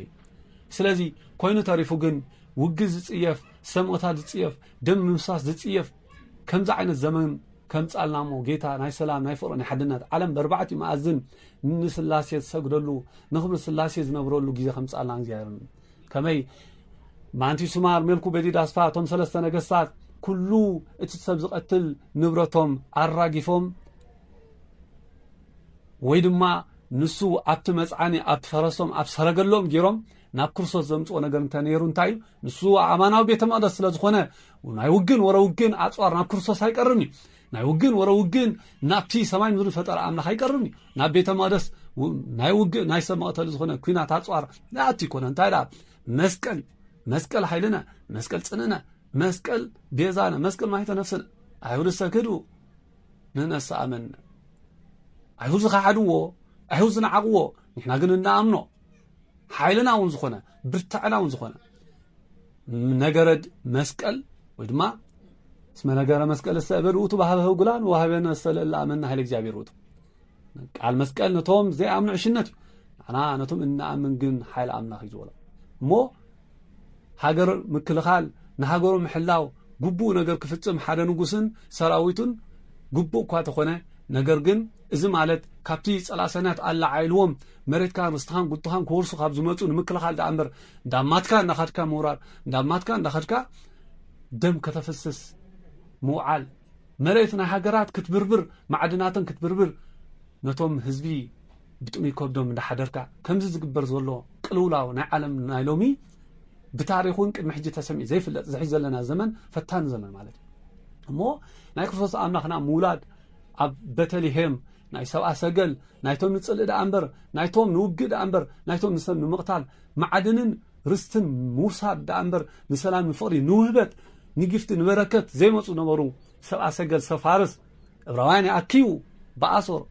ስለዚ ኮይኑ ተሪፉ ግን ውግዝ ዝጽየፍ ሰምዖታት ዝጽየፍ ደም ምምሳስ ዝጽየፍ ከምዛ ዓይነት ዘመን ከምጻልናሞ ጌታ ናይ ሰላም ናይ ፍቅሪ ናይ ሓድነት ዓለም በርባዕቲ ማእዝን ንስላሴ ዝሰግደሉ ንኽብሪ ስላሴ ዝነብረሉ ግዜ ከምጻልና እግዚአብሔር ከመይ ማንቲ ሱማር መልኩ በዲድ ኣስፋ ቶም ሰለስተ ነገስታት ኩሉ እቲ ሰብ ዝቀትል ንብረቶም ኣራጊፎም ወይ ድማ ንሱ ኣብቲ መጽዓኒ ኣብቲ ፈረሶም ኣብ ሰረገሎም ጌሮም ናብ ክርስቶስ ዘምጽኦ ነገር እንተነይሩ እንታይ ንሱ ኣማናዊ ቤተ መቅደስ ስለዝኾነ ናይ ውግን ወረውግን ኣጽዋር ናብ ክርስቶስ ኣይቀርብኒ ናይ ውግን ወረውግን ናብቲ ሰማይ ምድሪ ፈጠረ ኣምላኽ ኣይቀርብኒ ናብ ቤተ መቅደስ ናይ ውግን ናይ ሰብ መቅተሊ ዝኾነ ኩናት ኣጽዋር ናቲ ኮነ እንታይ ዳ መስቀል ኃይልና መስቀል ጽንዕና መስቀል ቤዛና መስቀል ማይተ ነፍስና አይሁድ ሰከዱ ንነሳ አመን አይሁድ ዝኻዓድዎ አይሁድ ዝናዓቅዎ ንሕና ግን እናኣምኖ ሓይልና እውን ዝኾነ ብርታዕና እውን ዝኾነ ነገረድ መስቀል ወይ ድማ እስመ ነገረ መስቀል ዝተበል ውእቱ ባህበ ህጉላን ወሃበነ ዝተለለ ኣመና ኃይለ እግዚአብሔር ውእቱ ቃል መስቀል ነቶም ዘይኣምኑ ዕሽነት እዩ ንሕና ነቶም እናኣምን ግን ሓይለ ኣምላኽ እዩ ዝበሎ እሞ ሃገር ምክልኻል ንሃገሩ ምሕላው ግቡእ ነገር ክፍጽም ሓደ ንጉስን ሰራዊቱን ግቡእ እኳ ተኾነ ነገር ግን እዚ ማለት ካብቲ ጸላሰናት ኣላዓይልዎም መሬትካ ርስትኻን ጉጥኻን ክወርሱ ካብ ዝመፁ ንምክልኻል ዳ እምበር እንዳማትካ እንዳኸድካ ምውራር እንዳማትካ እንዳኸድካ ደም ከተፈስስ ምውዓል መሬት ናይ ሃገራት ክትብርብር ማዕድናትን ክትብርብር ነቶም ህዝቢ ብጥሚ ከብዶም እንዳሓደርካ ከምዚ ዝግበር ዘሎ ቅልውላው ናይ ዓለም ናይ ሎሚ ብታሪኹን ቅድሚ ሕጂ ተሰሚዕ ዘይፍለጥ ዝሕጅ ዘለና ዘመን ፈታኒ ዘመን ማለት እዩ እሞ ናይ ክርስቶስ ኣምላኽና ምውላድ ኣብ ቤተልሔም ናይ ሰብኣ ሰገል ናይቶም ንጽልእ ዳ እምበር ናይቶም ንውግእ ዳ እምበር ናይቶም ንሰብ ንምቕታል ማዕድንን ርስትን ምውሳድ ዳ እምበር ንሰላም ንፍቕሪ ንውህበት ንጊፍቲ ንበረከት ዘይመፁ ነበሩ ሰብኣ ሰገል ሰብ ፋርስ ዕብራውያን ይኣኪቡ ብኣሶር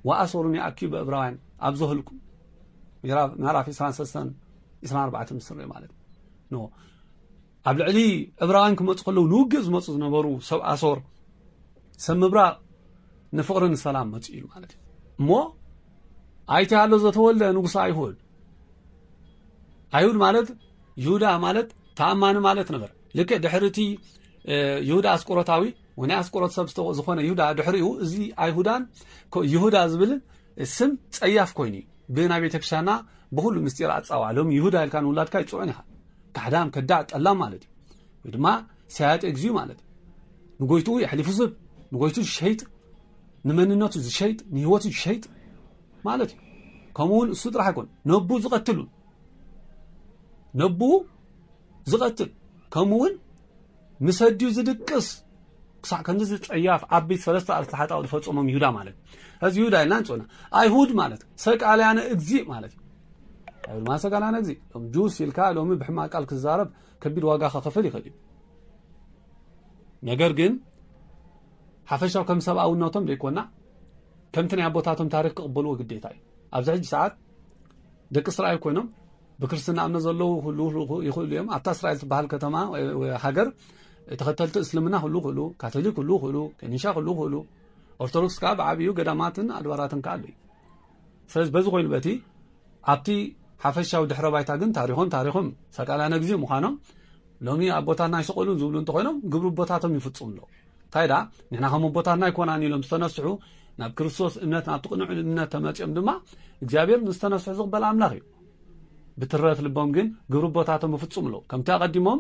ወኣሶርን ይኣኪቡ ብዕብራውያን ኣብ ዘህልኩ ምዕራፍ 23-24 ምስሪ ማለት ኖ ኣብ ልዕሊ ዕብራውያን ክመፁ ከለዉ ንውግእ ዝመፁ ዝነበሩ ሰብ ኣሶር ሰብ ምብራቕ ንፍቕርን ሰላም መፁ ኢሉ ማለት እዩ እሞ ኣይቲ ሃሎ ዘተወልደ ንጉሳ ኣይሁድ ማለት ይሁዳ ማለት ተኣማኒ ማለት ነበር ልክዕ ድሕርቲ ይሁዳ ኣስቆሮታዊ ወናይ ኣስቆሮት ሰብ ዝኾነ ይሁዳ ድሕሪኡ እዚ ኣይሁዳን ይሁዳ ዝብል ስም ጸያፍ ኮይኑ ብናይ ቤተክርስትያንና ብኩሉ ምስጢር ኣጻዋዕሎም ይሁዳ ኢልካ ንውላድካ ይፅዑን ኢኻ ካሕዳም ከዳዕ ጠላም ማለት እዩ ወይ ድማ ሰያጥ እግዚኡ ማለት እዩ ንጎይቱ የሕሊፉ ዝብ ንጎይቱ ዝሸይጥ ንመንነቱ ዝሸይጥ ንህይወቱ ዝሸይጥ ማለት እዩ ከምኡውን እሱ ጥራሕ ኣይኮን ነቡ ዝቐትሉ ነቡ ዝቐትል ከምኡውን ምሰድዩ ዝድቅስ ክሳዕ ከምዚ ጸያፍ ዓበይቲ ሰለስተ ኣርእስተ ሓጣው ዝፈጸሞም ይሁዳ ማለት እዚ ይሁዳ ኢልና ንፅውና ኣይሁድ ማለት ሰቃልያነ እግዚእ ማለት እዩ አይሁድ ማለት ሰቃልያነ እግዚእ ሎም ጁስ ኢልካ ሎሚ ብሕማቅ ቃል ክዛረብ ከቢድ ዋጋ ከኸፍል ይኽእል እዩ ነገር ግን ሓፈሻው ከም ሰብኣውነቶም ዘይኮና ከምቲ ናይ ኣቦታቶም ታሪክ ክቕበልዎ ግዴታ እዩ ኣብዚ ሕጂ ሰዓት ደቂ እስራኤል ኮይኖም ብክርስትና እምነት ዘለዉ ሁሉ ይኽእሉ እዮም ኣብታ እስራኤል ትበሃል ከተማ ሃገር ተኸተልቲ እስልምና ሁሉ ክእሉ ካቶሊክ ሁሉ ክእሉ ከኒሻ ሁሉ ክእሉ ኦርቶዶክስ ከዓ ብዓብዩ ገዳማትን ኣድባራትን ከዓ ኣሉ እዩ ስለዚ በዚ ኮይኑ በቲ ኣብቲ ሓፈሻዊ ድሕረ ባይታ ግን ታሪኾም ሰቃልያነ ግዜ ምዃኖም ሎሚ ኣቦታትና ይስቀሉን ዝብሉ እንተኮይኖም ግብሪ ቦታቶም ይፍጽሙ ኣለዉ እንታይ ዳ ንሕና ከም ኣቦታትና ይኮናን ኢሎም ዝተነስሑ ናብ ክርስቶስ እምነት ናብ ትቕንዑ እምነት ተመፂኦም ድማ እግዚኣብሔር ንዝተነስሑ ዝቕበል ኣምላኽ እዩ ብትረት ልቦም ግን ግብሪ ቦታቶም ይፍጽሙ ኣለዉ ከምቲ ኣቐዲሞም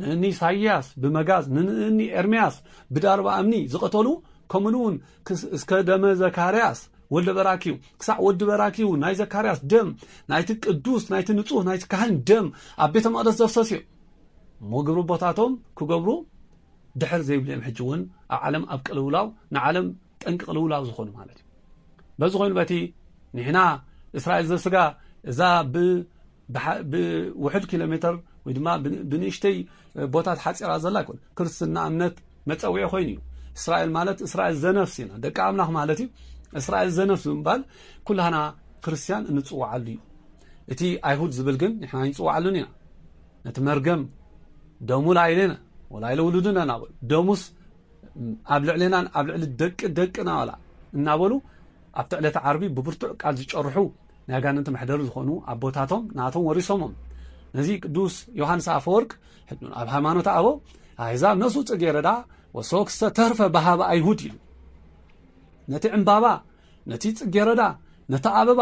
ንእኒ ኢሳይያስ ብመጋዝ ንእኒ ኤርምያስ ብዳርባ እምኒ ዝቐተሉ ከምኡውን እስከ ደመ ዘካርያስ ወልደ በራኪዩ ክሳዕ ወዲ በራኪዩ ናይ ዘካርያስ ደም ናይቲ ቅዱስ ናይቲ ንጹህ ናይቲ ካህን ደም ኣብ ቤተ መቕደስ ዘፍሰስ እዩ እሞ ግብሪ ቦታቶም ክገብሩ ድሕር ዘይብልዮም ሕጂ እውን ኣብ ዓለም ኣብ ቅልውላው ንዓለም ጠንቂ ቅልውላው ዝኾኑ ማለት እዩ በዚ ኮይኑ በቲ ንሕና እስራኤል ዘስጋ እዛ ብውሕድ ኪሎ ሜትር ወይ ድማ ብንእሽተይ ቦታት ሓፂራ ዘላ ይኮን ክርስትና እምነት መፀዊዒ ኮይኑ እዩ እስራኤል ማለት እስራኤል ዘነፍስ ኢና ደቂ ኣምላኽ ማለት እዩ እስራኤል ዘነፍስ ብምባል ኩላህና ክርስቲያን እንፅዋዓሉ እዩ እቲ ኣይሁድ ዝብል ግን ንሕና ይፅዋዓሉን ኢና ነቲ መርገም ደሙ ላዕለና ወላዕለ ውሉድና እናበሉ ደሙስ ኣብ ልዕለናን ኣብ ልዕሊ ደቅና ወላ እናበሉ ኣብቲ ዕለተ ዓርቢ ብብርቱዕ ቃል ዝጨርሑ ናይ ኣጋንንቲ መሕደሪ ዝኾኑ ኣቦታቶም ናቶም ወሪሶሞም ነዚ ቅዱስ ዮሃንስ ኣፈወርቅ ኣብ ሃይማኖት ኣቦ ኣሕዛብ ነሱ ጽጌረዳ ወሶክስተ ተርፈ ባህበ ኣይሁድ ኢሉ ነቲ ዕምባባ ነቲ ጽጌረዳ ነቲ ኣበባ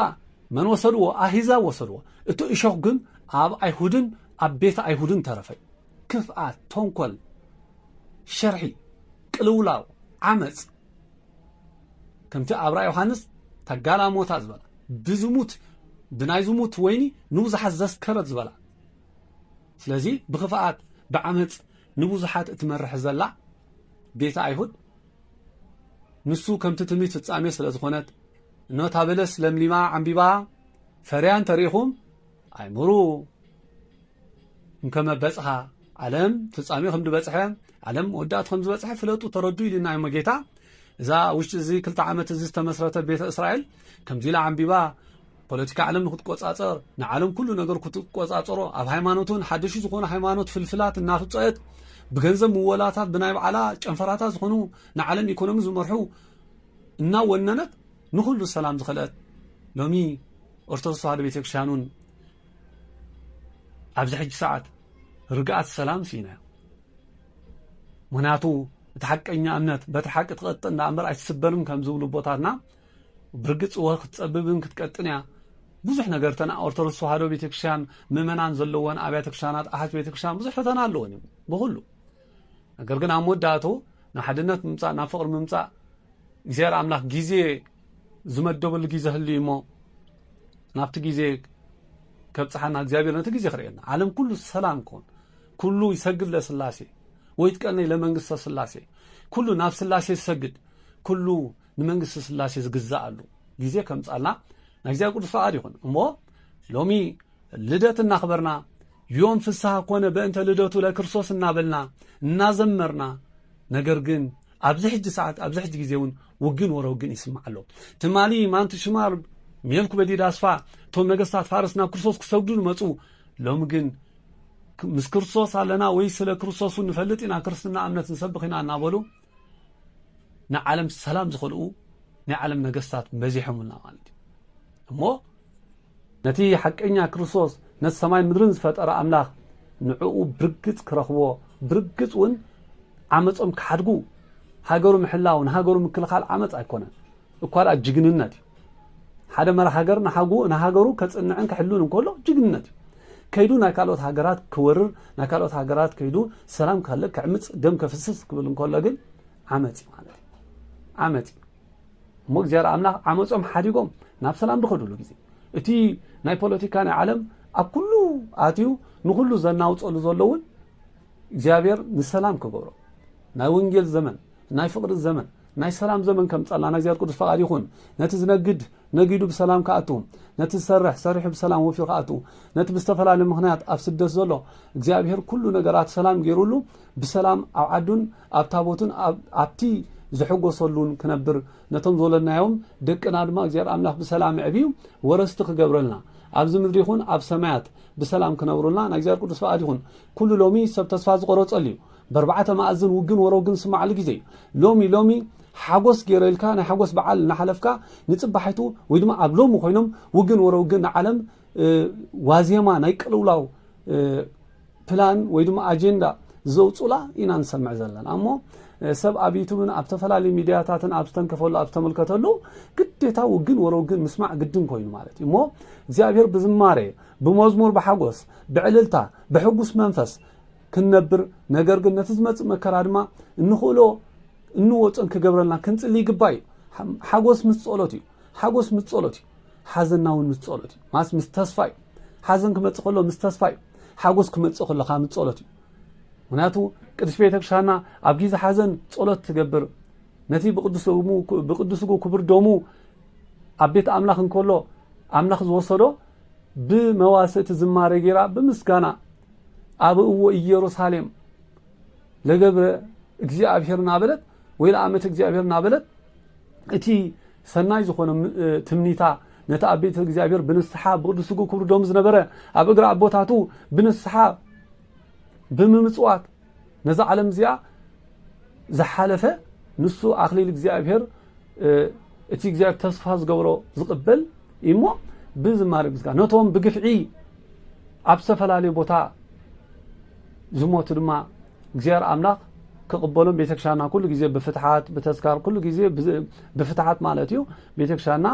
መን ወሰድዎ ኣሕዛብ ወሰድዎ እቲ እሾኽ ግን ኣብ ኣይሁድን ኣብ ቤተ ኣይሁድን ተረፈ ክፍኣት ተንኰል ሸርሒ ቅልውላው ዓመፅ ከምቲ ኣብራ ዮሃንስ ተጋላሞታ ዝበላ ብዝሙት ብናይ ዝሙት ወይኒ ንብዙሓት ዘስከረት ዝበላ ስለዚ ብኽፍኣት ብዓመፅ ንብዙሓት እትመርሕ ዘላ ቤተ ኣይሁድ ንሱ ከምቲ ትምኒት ፍጻሜ ስለ ዝኾነት እኖታ በለስ ለምሊማ ዓምቢባ ፈርያን ተሪኹም ኣይምሩ كما بصحى عالم فصامي خم دبصحه عالم ودات خم دبصحه فلطو تردو يلنا يمجيتا اذا وش زي كل عامه زي تمسرته بيت اسرائيل كم زي لعنبيبا ፖለቲካ ዓለም ንክትቆጻጸር ንዓለም ኩሉ ነገር ክትቆጻጸሮ ኣብ ሃይማኖቱን ሓድሽ ዝኾነ ሃይማኖት ፍልፍላት እናፍጸት ብገንዘብ ምወላታት ብናይ በዓላ ጨንፈራታት ዝኾኑ ንዓለም ኢኮኖሚ ዝመርሑ እና ወነነት ንኹሉ ሰላም ዝኸለት ሎሚ ኦርቶዶክስ ተዋህዶ ቤተክርስቲያኑን ኣብዚ ሕጂ ሰዓት ርግኣት ሰላም ሲና ምክንያቱ እቲ ሓቀኛ እምነት በቲ ሓቂ ትቐጥል እንዳእምበር ኣይትስበርም ከም ዝብሉ ቦታትና ብርግጽ ወ ክትጸብብን ክትቀጥንያ ብዙሕ ነገር ተና ኦርቶዶክስ ተዋህዶ ቤተክርስቲያን ምእመናን ዘለወን ኣብያተ ክርስቲያናት ኣሓት ቤተክርስቲያን ብዙሕ ፈተና ኣለዎን ብኹሉ ነገር ግን ኣብ መወዳእቱ ንሓድነት ምምጻእ ናብ ፍቕሪ ምምጻእ እግዚአብሔር ኣምላኽ ግዜ ዝመደበሉ ግዜ ህልዩ እሞ ናብቲ ግዜ ከብጽሓና እግዚአብሔር ነቲ ግዜ ክርእየና ዓለም ኩሉ ሰላም ኮን ኩሉ ይሰግድ ለስላሴ ወይትቀነይ ለመንግስተ ስላሴ ኩሉ ናብ ስላሴ ይሰግድ ኩሉ ንመንግስተ ስላሴ ዝግዛአሉ ግዜ ከምጻልና ናግዚያ ቅዱስ ፈቃድ ይኹን እሞ ሎሚ ልደት እናኽበርና ዮም ፍስሐ ኮነ በእንተ ልደቱ ለክርስቶስ እናበልና እናዘመርና ነገር ግን ኣብዚ ሕጂ ሰዓት ኣብዚ ሕጂ ግዜውን ውግን ወረውግን ይስማዓሎ ትማሊ ማንቱ ሽማር ሜልኩ በዲዳ አስፋ ቶም ነገስታት ፋርስና ክርስቶስ ክሰግዱ መጹ ሎም ግን ምስ ክርስቶስ ኣለና ወይ ስለ ክርስቶስ ንፈልጥና ክርስትና እምነት ንሰብኺና እናበሉ ንዓለም ሰላም ዝኸልኡ ንዓለም ነገስታት መዚሖምና ማለት እሞ ነቲ ሓቀኛ ክርስቶስ ነቲ ሰማይ ምድርን ዝፈጠረ ኣምላኽ ንዕኡ ብርግጽ ክረኽቦ ብርግጽውን ዓመጾም ክሓድጉ ሃገሩ ምሕላው ንሃገሩ ምክልኻል ዓመጽ ኣይኮነን እኳ ዳ ጅግንነት ሓደ መራ ሃገር ንሃገሩ ከጽንዕን ክሕሉን እንከሎ ጅግንነት ከይዱ ናይ ካልኦት ሃገራት ክወርር ናይ ካልኦት ሃገራት ከይዱ ሰላም ካለ ክዕምጽ ደም ከፍስስ ክብል እንከሎ ግን ዓመጽ ማለት ዓመጽ እሞ እግዚአብሔር ኣምላኽ ዓመጾም ሓዲጎም ናብ ሰላም ድኸዱሉ ጊዜ እቲ ናይ ፖለቲካ ናይ ዓለም ኣብ ኩሉ ኣትዩ ንኹሉ ዘናውጸሉ ዘለውን እግዚአብሔር ንሰላም ክገብሮ ናይ ወንጌል ዘመን ናይ ፍቕሪ ዘመን ናይ ሰላም ዘመን ከም ጸላና እግዚአብሔር ቅዱስ ፈቃድ ይኹን ነቲ ዝነግድ ነጊዱ ብሰላም ከኣቱ ነቲ ዝሰርሕ ሰሪሑ ብሰላም ወፊሩ ከኣቱ ነቲ ብዝተፈላለዩ ምኽንያት ኣብ ስደት ዘሎ እግዚአብሔር ኩሉ ነገራት ሰላም ገይሩሉ ብሰላም ኣብ ዓዱን ኣብ ታቦቱን ኣብቲ ዝሕጎሰሉን ክነብር ነቶም ዘለናዮም ደቅና ድማ እግዚአብሔር ኣምላኽ ብሰላም ዕብዩ ወረስቲ ክገብረልና ኣብዚ ምድሪ ይኹን ኣብ ሰማያት ብሰላም ክነብሩልና ናይ እግዚአብሔር ቅዱስ ፈቃድ ይኹን ኩሉ ሎሚ ሰብ ተስፋ ዝቆረጸሉ እዩ በርባዕተ ማእዝን ውግን ወረውግን ስማዓሉ ጊዜ ሎሚ ሓጎስ ገይረልካ ናይ ሓጎስ በዓል እናሓለፍካ ንጽባሕቱ ወይ ድማ ኣብ ሎሚ ኮይኖም ውግን ወረውግን ንዓለም ዋዜማ ናይ ቅልውላው ፕላን ወይ ድማ ኣጀንዳ ዘውጹላ ኢና ንሰምዕ ዘለና እሞ ሰብ ኣብ ዩቱብን ኣብ ተፈላለዩ ሚድያታትን ኣብ ዝተንከፈሉ ኣብ ዝተመልከተሉ ግዴታ ውግን ወረውግን ምስማዕ ግድን ኮይኑ ማለት እሞ እግዚአብሔር ብዝማሬ ብመዝሙር ብሓጎስ ብዕልልታ ብሕጉስ መንፈስ ክንነብር ነገር ግን ነቲ ዝመጽእ መከራ ድማ እንኽእሎ እንወጽን ክገብረልና ክንጽሊ ይግባይ ሓጎስ ምስ ጸሎት እዩ ሓጎስ ምስ ጸሎት እዩ ሓዘናውን ምስ ጸሎት እዩ ማስ ምስ ተስፋ እዩ ሓዘን ክመጽእ ከሎ ምስ ተስፋ እዩ ሓጎስ ክመጽእ ከሎ ምስ ጸሎት እዩ ምክንያቱ ቅዱስ ቤተክርስቲያንና ኣብ ጊዜ ሓዘን ጸሎት ትገብር ነቲ ብቅዱስጉ ክቡር ደሙ ኣብ ቤት ኣምላኽ እንከሎ ኣምላኽ ዝወሰዶ ብመዋስእቲ ዝማሬ ጌራ ብምስጋና ኣብ እዎ ኢየሩሳሌም ለገብረ እግዚአብሔር ናበለት ወይ ለአመት እግዚአብሔር ናበለት እቲ ሰናይ ዝኾነ ትምኒታ ነታ ኣብ ቤተ እግዚአብሔር ብንስሓ ብቅዱስጉ ክቡር ደሙ ዝነበረ ኣብ እግራ ኣቦታቱ ብንስሓ ብምምጽዋት ነዛ ዓለም እዚኣ ዝሓለፈ ንሱ ኣኽሊል እግዚአብሔር እቲ እግዚአብሔር ተስፋ ዝገብሮ ዝቕበል እሞ ብዝማሬ ምስጋና ነቶም ብግፍዒ ኣብ ዝተፈላለዩ ቦታ ዝሞቱ ድማ እግዚአብሔር ኣምላኽ ከቅበሎም ቤተክርስቲያንና ኩሉ ጊዜ ብፍትሓት ብተስካር ኩሉ ጊዜ ብፍትሓት ማለት እዩ ቤተክርስቲያንና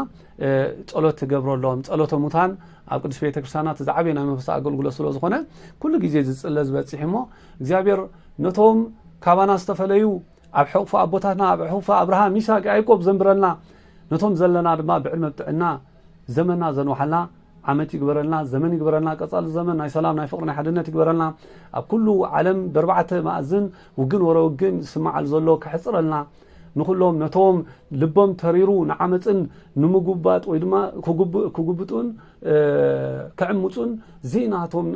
ጸሎት ትገብረሎም ጸሎተ ሙታን ኣብ ቅዱስ ቤተክርስቲያንና ተዛዕበየ ናይ መንፈሳዊ ኣገልግሎት ስለ ዝኾነ ኩሉ ጊዜ ዝጽለ ዝበጽሕ እሞ እግዚአብሔር ነቶም ካባና ዝተፈለዩ ኣብ ሕቑፉ ኣቦታትና ኣብ ሕቑፉ አብርሃም ይስሐቅ ያዕቆብ ዘንብረልና ነቶም ዘለና ድማ ብዕልመ ብጥዕና ዘመንና ዘንዋሓልና ዓመት ይግበረልና ዘመን ይግበረልና ቀጻሊ ዘመን ናይ ሰላም ናይ ፍቕሪ ናይ ሓድነት ይግበረልና ኣብ ኩሉ ዓለም በርባዕተ ማእዝን ውግን ወረውግን ስማዓል ዘሎ ክሕጽረልና ንኹሎም ነቶም ልቦም ተሪሩ ንዓመፅን ንምጉባጥ ወይ ድማ ክጉብጡን ክዕምፁን ዜናቶም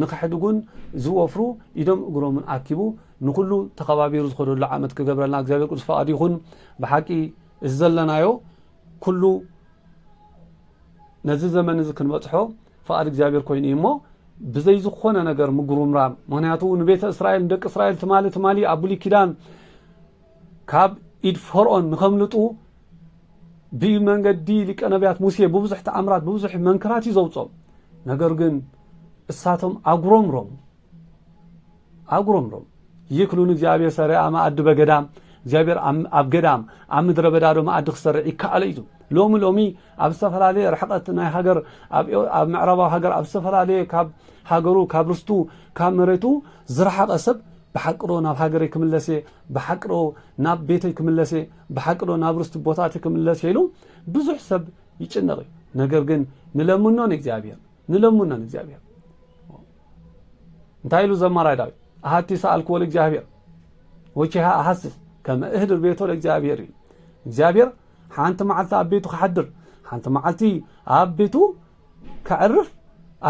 ንኽሕድጉን ዝወፍሩ ኢዶም እግሮምን ኣኪቡ ንኩሉ ተኸባቢሩ ዝኸደሉ ዓመት ክገብረልና እግዚአብሔር ቅዱስ ፈቃዱ ይኹን ብሓቂ ዘለናዮ ኩሉ ነዚ ዘመን እዚ ክንበጽሖ ፈቃድ እግዚአብሔር ኮይኑ እሞ ብዘይ ዝኾነ ነገር ምጉሩምራም ምክንያቱ ንቤተ እስራኤል ደቂ እስራኤል ትማሊ አቡሊ ኪዳን ካብ ኢድ ፈርዖን ንኸምልጡ ብመንገዲ ሊቀ ነቢያት ሙሴ ብብዙሕ ተኣምራት ብብዙሕ መንክራት ይዘውጾም ነገር ግን እሳቶም አጉሮምሮም ይክሉን እግዚአብሔር ሰሪዓ ማዕድ በገዳም እግዚአብሔር ኣብ ገዳም ኣብ ምድረ በዳ ዶ ማዕድ ክሰርዕ ይከኣለ እዩ ሎሚ ኣብ ዝተፈላለዩ ርሕቀት ናይ ሃገር ኣብ ምዕራባዊ ሃገር ኣብ ዝተፈላለዩ ካብ ሃገሩ ካብ ርስቱ ካብ መሬቱ ዝረሓቀ ሰብ بحقرو ناب هاجري كملسي بحقرو ناب بيتي كملسي بحقرو ناب رست بوتاتي كملسي يلو بزح سب يچنغي ነገር ግን ንለምኖን እግዚአብሔር እንታይሉ ዘማራይዳው አሃቲ ሰአልኩ ለእግዚአብሔር ወጪሃ አሐስስ ከመ እህድር ቤቶ ለእግዚአብሔር እግዚአብሔር ሓንቲ መዓልቲ አቤቱ ከሐድር ሓንቲ መዓልቲ አቤቱ ከዕርፍ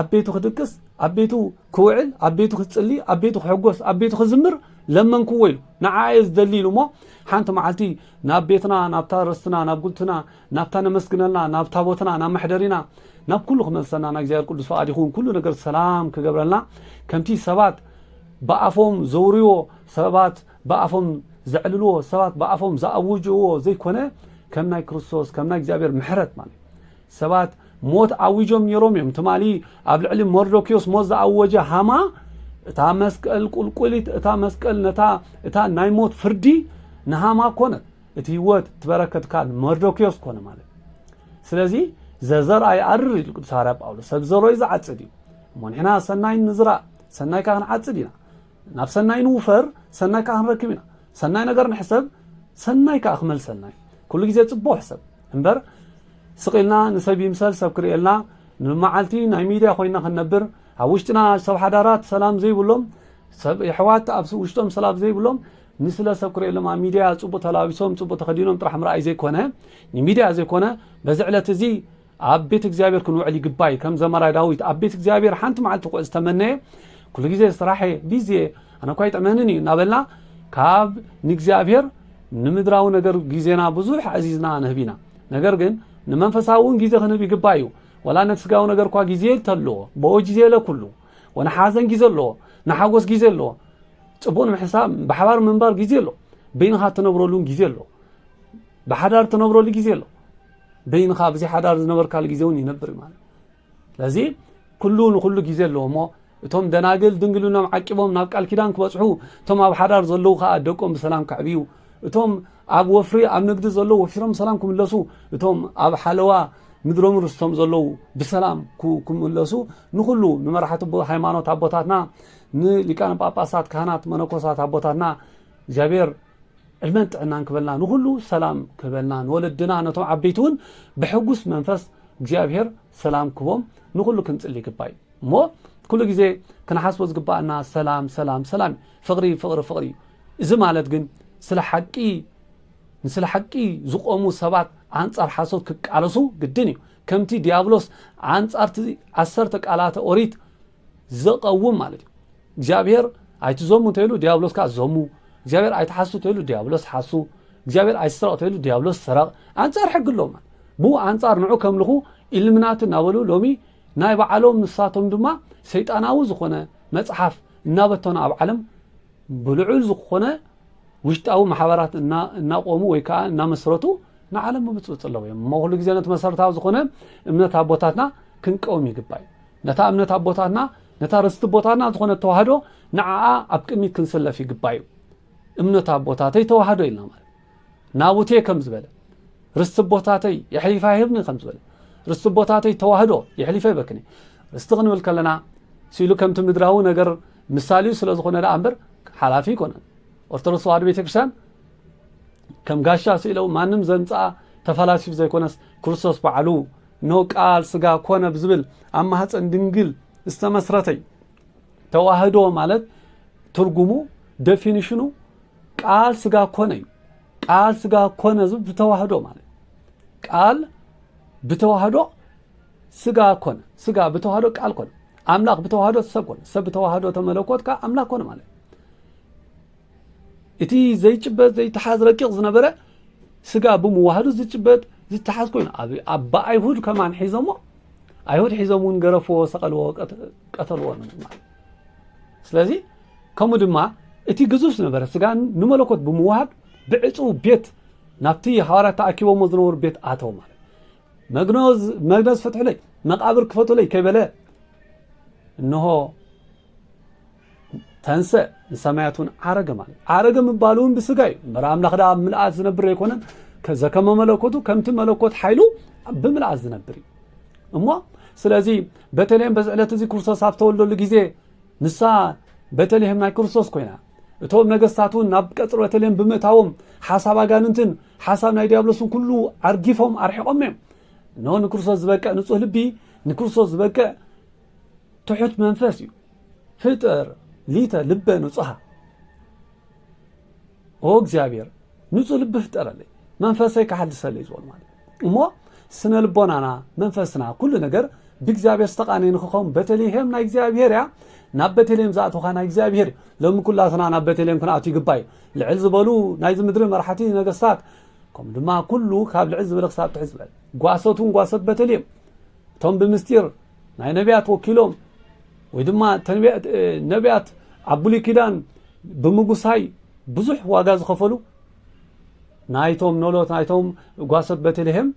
አቤቱ ክድቅስ አቤቱ ክውዕል አቤቱ ክጽሊ አቤቱ ክሕጎስ አቤቱ ክዝምር ለመንኩ ወይሉ ንዓይዝ ደሊሉሞ ሓንቲ መዓልቲ ናብ ቤትና ናብታ ረስትና ናብ ጉልትና ናብታ ነመስግነልና ናብ ታቦትና ናብ መሕደሪና ናብ ኩሉ ክመልሰና ና እግዚአብሔር ቅዱስ ፈቃድ ይኹን ኩሉ ነገር ሰላም ክገብረልና ከምቲ ሰባት በአፎም ዘውርዮ ሰባት በአፎም ዘዕልልዎ ሰባት በአፎም ዘአውጅዎ ዘይኮነ ከም ናይ ክርስቶስ ከም ናይ እግዚአብሔር ምሕረት ማለት ሰባት موت عوجهم يروميم تمالي أبلعلي مردوكيوس موز عوجه هما تا مسكال قلقليت تا مسكال تا نايموت فردي نهما كونت اتيوت تبركت كان مردوكيوس كونه مالك سلازي ززر اي ارر القدس عرب اولو سبزرو يز عصدي مون هنا سناي نزرا سناي كان عصدينا ناب سناي نوفر سناي كان ركبنا سناي نغر نحسب سناي كاخمل سناي كل جزء صبو حسب انبر سقيلنا نسبي مثال سبكريلنا نمعلتي ناي ميديا خوينا خنبر هاوشتنا سب حدارات سلام زي بلوم سب يحوات ابس وشتم سلام زي بلوم نسلا سبكريلنا ميديا صبو تلاويسوم صبو تخدينهم طرح مرأي زي كونه ني ميديا زي كونه بزعلت زي عبيت እግዚአብሔር كنوعلي قباي كم زمرا داويت عبيت እግዚአብሔር حنت معلت قوس تمنى كل جزء صراحه بيزي انا كويت امنني نابلنا كاب نግዚአብሔር نمدراو ነገር ጊዜና ብዙሕ عزيزنا نهبينا ነገር ግን نمنفساون ጊዜ خنبي قبايو ولا نتسقاو ነገር ኳ ጊዜ ተሎ በኦ ጊዜ ለኩሉ ወነሐዘን ጊዜ ሎ ነሐጎስ ጊዜ ሎ ጽቡን محساب بحبار منبر ጊዜ ሎ بينها تنبرولون ጊዜ ሎ بحدار تنبرول ጊዜ ሎ بينها بزي حدار زنبر كال ጊዜውን ይነብር ማለት ስለዚህ ኩሉ ጊዜ ሎ ሞ እቶም ደናግል ድንግሉናም ዓቂቦም ናብ ቃል ኪዳን ክበጽሑ እቶም ኣብ ሓዳር ዘለው ካ ደቆም በሰላም ከዕብዩ እቶም ኣብ ወፍሪ ኣብ ንግዲ ዘለው ወፍሮም ሰላም ክምለሱ እቶም ኣብ ሓለዋ ምድሮም ርስቶም ዘለው በሰላም ክምለሱ ንኩሉ ንመራሕቲ ሃይማኖት አቦታትና ንሊቃነ ጳጳሳት ካህናት መነኮሳት አቦታትና እግዚአብሔር ዕልመን ጥዕናን ክበልና ንኩሉ ሰላም ክበልና ወለድና ነቶም ዓበይቱን በሕጉስ መንፈስ እግዚአብሔር ሰላም ክቦም ንኩሉ ክንጽሊ ይግባይ ሞ ኩሉ ጊዜ ከነሐስቦ ዝግባእና ሰላም ፍቅሪ እዚ ማለት ግን ስለ ሐቂ ዝቆሙ ሰባት አንጻር ሐሶት ክቃለሱ ግድን እዩ ከምቲ ዲያብሎስ አንጻር 10 ቃላተ ኦሪት ዘቀውም ማለት እዩ እግዚአብሔር አይትዞሙ ተይሉ ዲያብሎስ ካ ዞሙ እግዚአብሔር አይተሐሱ ተይሉ ዲያብሎስ ሐሱ እግዚአብሔር አይስረቅ ተይሉ ዲያብሎስ ሰረቅ አንጻር ሕግሎም ቡ አንጻር ንዑ ከምልኹ ኢልምናት ናበሉ ሎሚ ናይ በዓሎም ንሳቶም ድማ ሰይጣናዊ ዝኾነ መጽሐፍ እናበተኑ ኣብ ዓለም ብልዑል ዝኾነ ውሽጣዊ ማሕበራት እናቆሙ ወይ ከዓ እናመስረቱ ንዓለም ብጽጽለው መኹሉ ጊዜ ነት መሰረታዊ ዝኾነ እምነት አቦታትና ክንቀውም ይግባይ ነታ እምነት አቦታትና ነታ ርስት ቦታና ዝኾነ ተዋህዶ ንዓኣ ኣብ ቅድሚት ክንሰለፍ ይግባይ እምነት አቦታተይ ተዋህዶ ኢልና ማለት ናቡቴ ከም ዝበለ ርስት ቦታተይ ይሕሊፋ ይህብኒ ከም ዝበለ ርስት ቦታተይ ተዋህዶ ይሕሊፋ ይበክኒ ርስት ክንብል ከለና ሲሉ ከምቲ ምድራዊ ነገር ምሳሌው ስለ ዝኾነ ዳ ኣምበር ሓላፊ ይኮነ ኦርቶዶክስ ተዋህዶ ቤተክርስቲያን ከም ጋሻ ሲለው ማንም ዘንጻ ተፈላሲፍ ዘይኮነስ ክርስቶስ በዓሉ ነው ቃል ስጋ ኮነ ብዝብል አማህፀን ድንግል እስተመስረተይ ተዋህዶ ማለት ትርጉሙ ዴፊኒሽኑ ቃል ስጋ ኮነ ቃል ስጋ ኮነ ዝብ ተዋህዶ ማለት ቃል በተዋህዶ ስጋ ኮነ ስጋ በተዋህዶ ቃል ኮነ أملاك بتوحدو سبكون سب بتوحدو تملكوت كا أملاك كون ماله إتي زي تشبت زي تحاز ركيق زنبرة سجا بموحدو زي تشبت زي تحاز كون أبا أيهود كمان حزمو أيهود حزمون جرفوا سقلوا قتلوا سلازي كم دما إتي جزوس نبرة سجا نملكوت بموحد بعتو بيت نبتي حارة تأكيو مزنور بيت آتو ماله مجنوز فتح لي مقابر كفتو لي كيبلا إنه تنسى سماعتون عرق مال عرق من بالون بسجاي برام لخدا ملأ زنبري يكونن كذا كم ملكوتو كم تملكوت حيلو بملأ زنبري أما سلازي بتلهم بزعلت زي كورسوس هفتولو لجيزة نسا بتلهم ناي كورسوس كوينا توم نجستاتون نبكتر بتلهم بمتاوم حساب جاننتن حساب ناي ديابلسون كله أرجيفهم أرحقهم نون كورسوس بكا نصوه لبي نكورسوس بكا تحت منفسي فطر ليتا لبه نصها او እግዚአብሔር ንጹህ ልብ ፍጠረልኝ መንፈሳዊ ከሐድሰልኝ ይዟል ማለት እሞ ስነ ልቦናና መንፈስና ኩሉ ነገር በእግዚአብሔር ተቃኔ ንخخም በተለይም ናይ እግዚአብሔር ያ ናብ በተለይም ዛቱ ኻና እግዚአብሔር ለምኩላትና ናብ በተለይም ኩናቱ ይግባይ ልዕል ዝበሉ ናይ ዝምድር መርሓቲ ነገስታት ከም ድማ ኩሉ ካብ ልዕል ዝበለ ክሳብ ትሕዝበ ጓሰቱን ጓሰት በተለይም ቶም ብምስጢር ናይ ነቢያት ወኪሎም ወይ ድማ ነቢያት አቡሊ ኪዳን በመጉሳይ ብዙሕ ዋጋ ዝኸፈሉ ናይቶም ኖሎት ናይቶም ጓሰት በተልሔም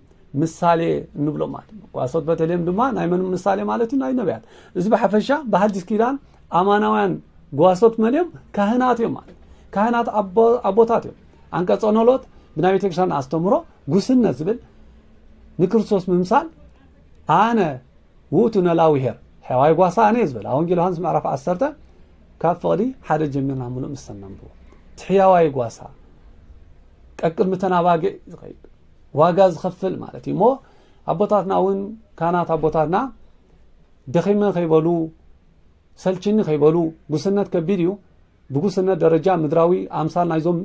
ምሳሌ እንብሎ ማለት ጓሰት በተልሔም ድማ ናይ መን ምሳሌ ማለት ናይ ነቢያት እዚ በሐፈሻ በሐዲስ ኪዳን አማናውያን ጓሰት መለም ካህናት እዮም ማለት ካህናት አቦታት እዮም አንቀጾ ኖሎት ብናይ ቤተክርስቲያን አስተምሮ ጉስነት ዝብል ንክርስቶስ ምምሳል አነ ውእቱ ኖላዊ ኄር ሕያዋይ ጓሳ አነ ዝብል ወንጌል ዮሐንስ ምዕራፍ 10 ካብ ፍቅዲ ሓደ ጀሚርና ሙሉእ ምሰናምቦ ትሕያዋይ ጓሳ ቀቅል ምተናባገ ዝኸይድ ዋጋ ዝኸፍል ማለት እዩ ሞ አቦታትና እውን ካህናት አቦታትና ደኺመ ከይበሉ ሰልችኒ ከይበሉ ጉስነት ከቢድ እዩ ብጉስነት ደረጃ ምድራዊ አምሳል ናይዞም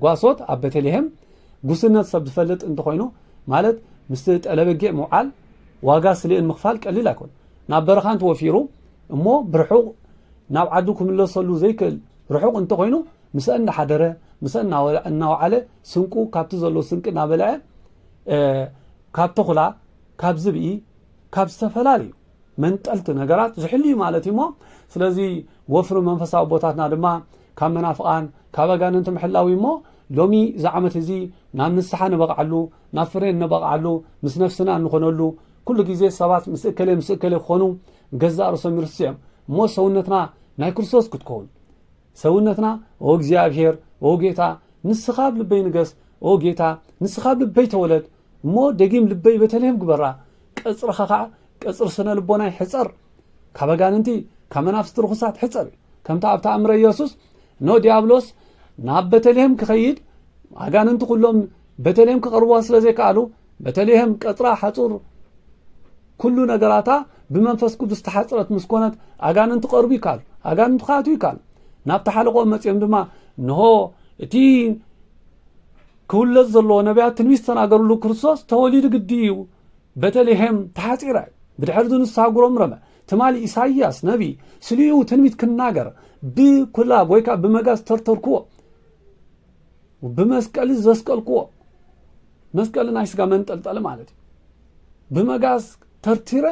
ጓሶት ኣብ ቤተልሔም ጉስነት ሰብ ዝፈልጥ እንተኮይኑ ማለት ምስ ጠለበጊዕ መውዓል ዋጋ ስልእን ምኽፋል ቀሊል ኣይኮን ናብ በረኻን ተወፊሩ እሞ ብርሑቕ ናብ ዓዱ ክምለሰሉ ዘይክእል ርሑቕ እንተኮይኑ ምስአ እንዳሓደረ ምስአ እናወዓለ ስንቁ ካብቲ ዘሎ ስንቂ እናበልዐ ካብ ተኹላ ካብ ዝብኢ ካብ ዝተፈላለዩ መንጠልቲ ነገራት ዝሕልዩ ማለት እዩ ሞ ስለዚ ወፍሪ መንፈሳዊ ቦታትና ድማ ካብ መናፍቃን ካብ ኣጋንንቲ ምሕላዊ እሞ ሎሚ ዝዓመት እዚ ናብ ንስሓ ንበቕዓሉ ናብ ፍሬ ንበቕዓሉ ምስ ነፍስና እንኾነሉ ኩሉ ግዜ ሰባት ምስእከለ ክኾኑ ገዛእ ርእሶም ይርስዕዮም እሞ ሰውነትና ናይ ክርስቶስ ክትከውን ሰውነትና ኦ እግዚአብሔር ኦ ጌታ ንስኻብ ልበይ ንገስ ኦ ጌታ ንስኻብ ልበይ ተወለድ እሞ ደጊም ልበይ በተልሔም ግበራ ቀፅርኻ ከዓ ቀፅር ስነ ልቦናይ ሕፀር ካብ ኣጋንንቲ ካብ መናፍስቲ ርኩሳት ሕፀር ከምታ ኣብታ ኣምረ ኢየሱስ ኖ ዲያብሎስ ናብ በተልሔም ክኸይድ ኣጋንንቲ ኩሎም በተልሔም ክቐርብዋ ስለ ዘይከኣሉ በተልሔም ቀፅራ ሓፁር ኩሉ ነገራታ ብመንፈስ ቅዱስ ተሓፅረት ምስኮነት ኣጋንንቲ ቀርቡ ይካሉ ኣጋንንቲ ካቱ ይካሉ ናብቲ ሓለቆም መፅኦም ድማ ንሆ እቲ ክውለድ ዘለዎ ነቢያት ትንቢት ዝተናገሩሉ ክርስቶስ ተወሊዱ ግዲ እዩ በተልሔም ተሓፂራ ብድሕሪ ንስሓ ጉሮም ረመ ትማሊ ኢሳይያስ ነቢ ስልዩ ትንቢት ክናገር ብኩላብ ወይ ከዓ ብመጋዝ ተርተርክዎ ብመስቀል ዘስቀልክዎ መስቀል ናይ ስጋ መንጠልጠል ማለት እዩ ብመጋዝ ተርቲረ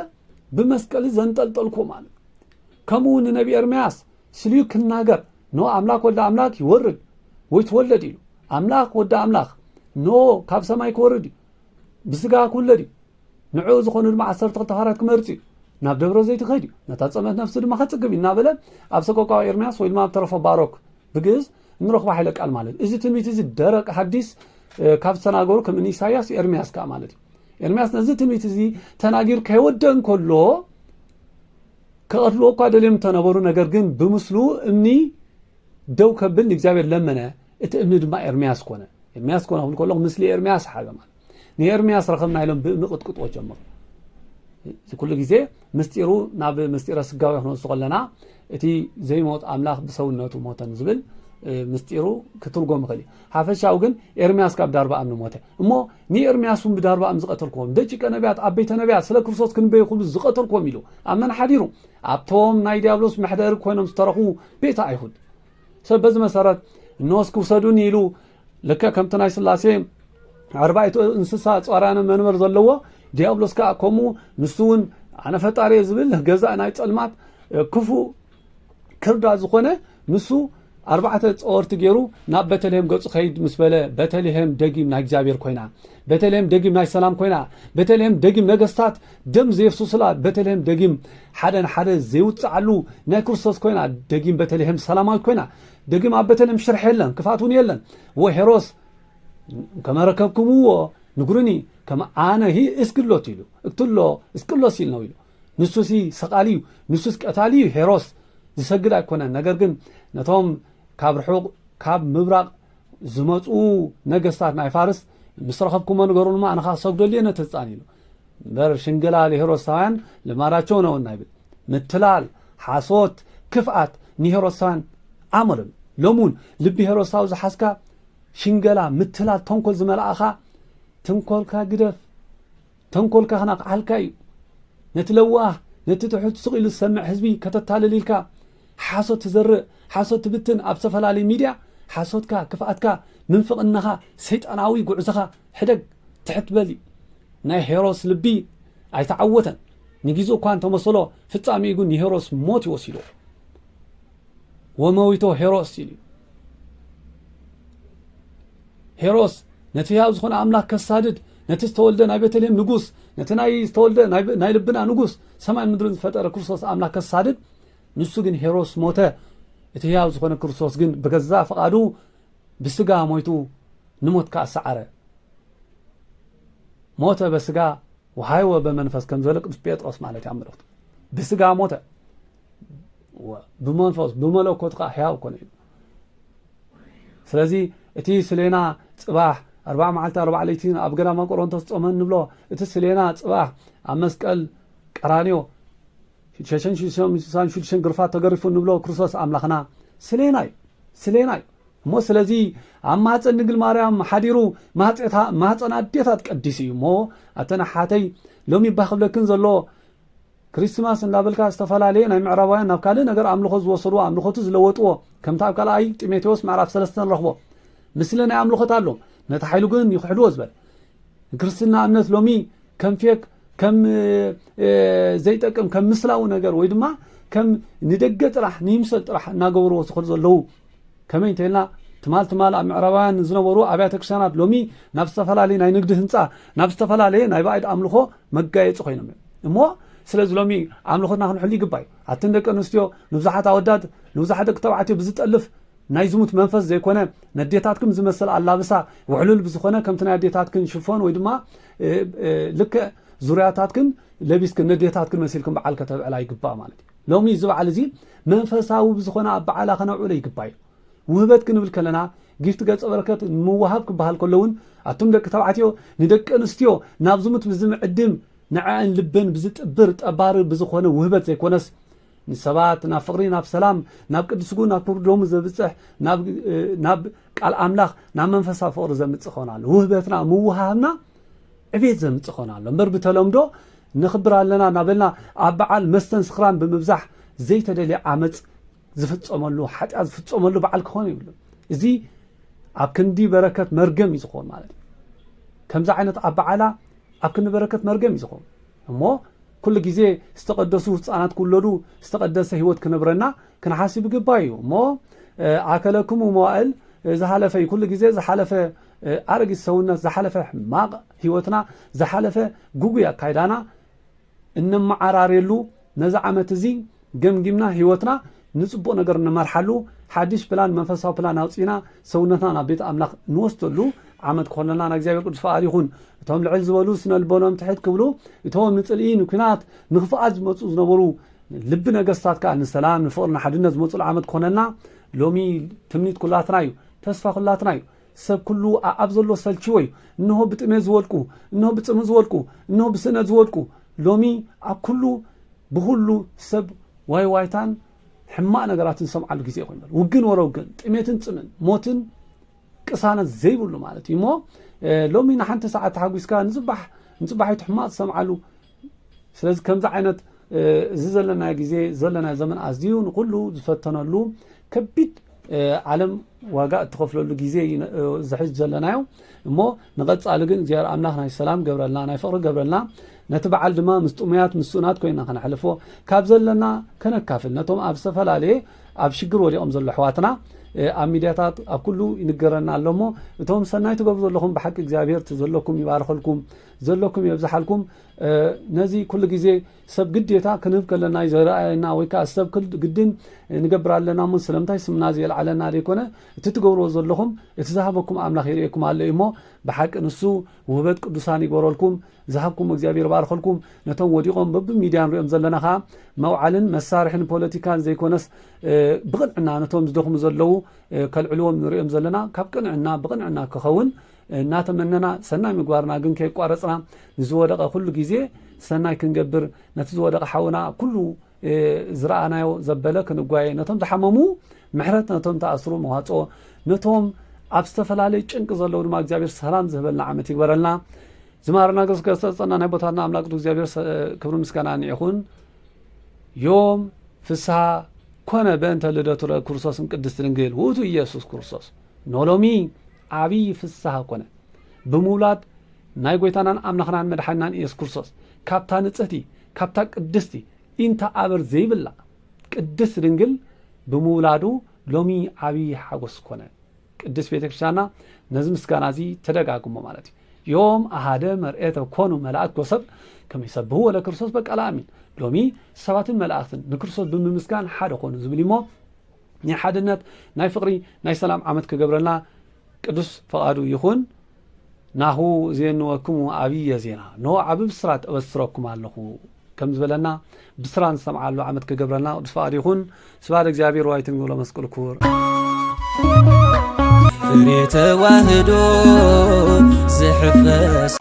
بمسكلي زنطلطلكو ማለት كمو نبي ارمياس سليو كناغر نو املاك ودا املاك يورد ويتولد يلو املاك ودا املاك نو كاب سماي كورد بسغا كولدي نعو زخون دما 10 تخارات كمرصي ناب دبرو زيت خيدي نتاصمت نفس دما خصغبي نابله ابسقوقا ارمياس ويلما ترفو باروك بجز نروح بحال قال ማለት እዚ ትንቢት እዚ ደረቅ ሐዲስ ካብ ተናገሩ ከምን ኢሳይያስ ኤርሚያስ ካ ማለት ኤርሚያስ ነዚ ትንቢት እዚ ተናገር ከይወደን ኮሎ ከአድሎ እኮ አይደለም ተነበሩ ነገር ግን በምስሉ እምኒ ደው ከብል እግዚአብሔር ለመነ እቲ እምኒ ድማ ኤርሚያስ ኮነ ሁሉ ኮሎ ምስሊ ኤርሚያስ ሓገ ማለት ኤርሚያስ ረከምና ይሎም ብንቅጥቅጦ ጀመሩ ኩሉ ጊዜ ምስጢሩ ናብ ምስጢረ ስጋዊ ሆኖ ስለና እቲ ዘይሞት አምላክ በሰውነቱ ሞተን ዝብል ምስጢሩ ክትርጎም ይኽእል ሓፈሻው ግን ኤርምያስ ካብ ዳርባኣም ንሞተ እሞ ንኤርምያስ ብዳርባኣም ዝቀተልኩም ደቂቀ ነቢያት ኣበይተ ነቢያት ስለ ክርስቶስ ክንበይ ኩሉ ዝቀተልኩም ኢሉ ኣብ መን ሓዲሩ ኣብቶም ናይ ዲያብሎስ መሕደሪ ኮይኖም ዝተረኽቡ ቤተ ኣይሁድ ሰብ በዚ መሰረት እነሆስ ክውሰዱኒ ኢሉ ልከ ከምቲ ናይ ስላሴ ኣርባዕቱ እንስሳ ጻራነ መንበር ዘለዎ ዲያብሎስ ከዓ ከምኡ ንሱ እውን ኣነ ፈጣሪ ዝብል ገዛእ ናይ ጸልማት ክፉ ክርዳ ዝኾነ ንሱ ኣርባዕተ ጸወርቲ ገይሩ ናብ ቤተልሔም ገጹ ኸይድ ምስ በለ ቤተልሔም ደጊም ናይ እግዚአብሔር ኮይና ቤተልሔም ደጊም ናይ ሰላም ኮይና ቤተልሔም ደጊም ነገስታት ደም ዘየፍስሱላ ቤተልሔም ደጊም ሓደን ሓደ ዘይውፅዓሉ ናይ ክርስቶስ ኮይና ደጊም ቤተልሔም ሰላማዊት ኮይና ደጊም ኣብ ቤተልሔም ሽርሕ የለን ክፋት እውን የለን ወሄሮስ كما ركبكمو نقولني كما أنا هي إسكلوت يلو اقتلوا إسكلوس يلنا يلو نسوسي سقاليو نسوس قتاليو هيروس زسجد أكونا نجرجن نتوم كاب رحوق كاب مبرق زمتو نجستات نايفارس مسترخبكم نقولون ما أنا خاص صقدوا لي أنا تتصانيلو بر شنجلا لهيروس سوان لما راتشونا والنايب متلال حاسوت كفأت نهيروس سوان عمرم لومون لبي هيروس ساوز حسكا شنجلا متلال تنقل زملاء تنقل كجدف تنقل كهناق علكاي نتلواه نتتحط سقيل السمع حزبي كتتال ليلكا حاسوت تزرع حاسوت تبتن أبسفل على الميديا حاسوت كا كفأت كا منفق إنها سيت أناوي قعزها حدق تحت بالي ناي هيروس لبي أي تعوتا نجيزو كان تمصلو في الطعم يقول هيروس موت يوصلو ومويتو هيروس يلي هيروس نتياوز خون أملاك كسادد نتستولد ناي بيتلهم نجوس نتناي استولد ناي لبنا نجوس سمع المدرن فترة كرسوس أملاك كسادد نسوجن هيروس موته نتياوز خون كرسوس جن بجزاء فقادو بسجا مويتو نموت كأسعره موته بسجا وهايو بمنفس كم ذلك بيت أصلا على تعمله بسجا موته وبمنفس بملوكوت قاحياو كونين سلازي اتي سلينا صباح 4 معلت 4 ليتين ابغدا ما قرونتوس صومن نبلو اتي سلينا صباح امسقل قرانيو ششن غرفات تغرفو نبلو كريستوس املاخنا سليناي مو سلازي اما صندقل ماريام حديرو ما صنا اديتات قديسي مو اتنا حاتي لومي باخبلكن زلو كريسماس ندابلكا استفالالي ناي معربايان ناب كاله نغير املخو زوسرو املخوتو زلوطو كمتا كلاي تيموثيوس معرف 3 رخبو مثلنا املخوت الله نتحيلو كن يخحلو زبل كريستنا امنت لومي كم فيك كم زي تقم كم مسلاو نغير وي دما كم ندغ طرح نيمسل طرح ناغورو وسخل زلو كمين تيلنا تمال معربايان زنبرو ابيات كريستيانات لومي ناب استفالالي ناي نغد هنصا ناب استفالالي ناي بايد املخو مغايص خوينم امو سلازي لومي املخوتنا كنحلي يغباي اتندق انستيو نبزحات اوداد نبزحات تبعتي بزتالف ناي زموت منفس زي كونه نديتاتكم زمسل اللابسا وحلول بزخونه كمتنا نديتاتكم شفون وي دما لك زورياتاتكم لبسكم نديتاتكم مسيلكم بعال كتبعلا يغبا مالتي لومي زبعل زي منفساو بزخونه بعالا كنعول يغباي وهبت كنبل كلنا جيفت غص بركات موهب كبحال كلون اتم دك تبعتيو ندق انستيو نابزمت بزمعدم نعان لبن بزتبر طبار بزخونه وهبت زي كونس نسبات نافقري ناف سلام ناب قدسغو ناب بردوم زبصح ناب قال املاح ناب منفسا فور زمصخونال وهبتنا موهابنا ابيت زمصخونال مرب تلمدو نخبر لنا نابلنا ابعال مستن سخران بمبزح زي تدلي عمص زفصملو حطا زفصملو بعال كون يبل ازي ابكندي بركات مرغم يزخون مالت كمزا عينت ابعالا ابكن بركات مرغم يزخون امو كل جزء استقدسوا صانات كللو استقدس هيوت كنبرنا كنحاسب غبايو مو اكلكم وموال زحلفه كل جزء زحلفه ارغ السونا زحلفه ما هيوتنا زحلفه غوغيا كايدانا انما عراريلو نزعمت زي جمجمنا هيوتنا نصبو ነገር نمرحلو حديث بلان منفساو بلان اوصينا سونتنا بيت املاك نوستلو عمد كوننا نا እግዚአብሔር ቅዱስ ፈቃድ ይሁን እቶም ልዕል ዝበሉ ስነ ልቦናም ትሕት ክብሉ እቶም ንጽልኢን ኩናት ንኽፍኣት ዝመጹ ዝነበሩ ልብ ነገስታት ከዓ ንሰላም ንፍቕርን ሓድነት ዝመጹ ዓመት ኮነና ሎሚ ትምኒት ኩላትና እዩ ተስፋ ኩላትና እዩ ሰብ ኩሉ ኣብ ዘሎ ሰልቺ ወይ እንሆ ብጥሜ ዝወልቁ እንሆ ብጽም ዝወልቁ እንሆ ብስነ ዝወልቁ ሎሚ ኣብ ኩሉ ብሁሉ ሰብ ዋይታን حماء نجارات نسمع على الجزء يقول وجن ورا وجن تميتن تمن موتن قصانا زي بقول له مالتي مو لو مين حنت ساعة حاجوس كان نصبح يتحماء سمع له سلز كم زعينت زلنا جزء زلنا زمن أزديو نقول له زفتنا له كبيت عالم واقع تخفل له جزء زحج زلنا يوم مو نقص على جن زيار أملاخنا السلام قبل لنا نفر قبل لنا نتبع الدماء مستوميات مسونات كوينا خنا حلفوا كابزل لنا كنا كافل نتوم أبسفل عليه أبشجر ولي أمزل لحواتنا أميدياتات أكلو ينقرنا اللهم توم سنايتو قبض لهم بحق إجابير تزلكم يبارك لكم زلكم يبزح لكم نزي كل جزء سب قديتا كنبك لنا يزرعنا ويكا سب كل قدين نقبر لنا من سلامتاي سمنا زي على ريكونا تتقوروا زلهم تذهبكم أملا خيركم على إمو بحق نسو وبد قدساني قرالكم ذهبكم إجابير بارك لكم نتوم وديقهم بب ميدان ريم زلنا خا موعلن مسارحن بوليتيكان زي كونس بقنعنا نتوم زدخم زلو كالعلوم نريم زلنا كابقنعنا بقنعنا كخون ناتمننا سناي مغوارنا جن كي قارصنا نزودق كل غزي سناي كنجبر نتزودق حاونا كل زرعنا زبله كنغواي نتوم تحممو محرت نتوم تاسرو مواصو نتوم ابستفلالي ጭንቅ ዘለው ድማ እግዚአብሔር ሰላም ዘበልና ዓመት ይግበረልና ዝማርና ገስገስጸና ናይ ቦታና አምላክ እግዚአብሔር ክብሩ ምስጋና ይሁን ዮም ፍስሐ ኮነ በእንተ ልደቱ ክርስቶስን ቅድስት ድንግል ውእቱ ኢየሱስ ክርስቶስ ኖሎሚ አብይ ፍስሐ ኮነ በሙላት ናይ ጎይታናን አምላኽናን መድኃኒናን ኢየሱስ ክርስቶስ ካብታ ንጽህቲ ካብታ ቅድስቲ ኢንታ አበር ዘይብላ ቅድስት ድንግል በሙላዱ ሎሚ አብይ ሓጎስ ኮነ ቅድስት ቤተክርስቲያንና ነዚ ምስጋና እዚ ተደጋግሞ ማለት ዮም አሃደ መርኤተ ኮኑ መላእክት ወሰብ ከመ ይሰብሑ ለክርስቶስ በቃል አሚን ሎሚ ሰባትን መላእክትን ንክርስቶስ ብምምስጋን ሓደ ኮኑ ዝብልሞ ናይ ሓድነት ናይ ፍቅሪ ናይ ሰላም ዓመት ከገብረልና ቅዱስ ፈቃዱ ይኹን ናሁ ዜንወክሙ አብይ ዜና ኖ ዓብብ ስራት አበስረኩም ኣለኹ ከም ዝበለና ብስራን ሰምዓሉ ዓመት ከገብረልና ቅዱስ ፈቃዱ ይኹን ስብሐት እግዚአብሔር ዋይትን ብሎ መስቀል ክቡር ፍሬ ተዋህዶ ዝሕፈስ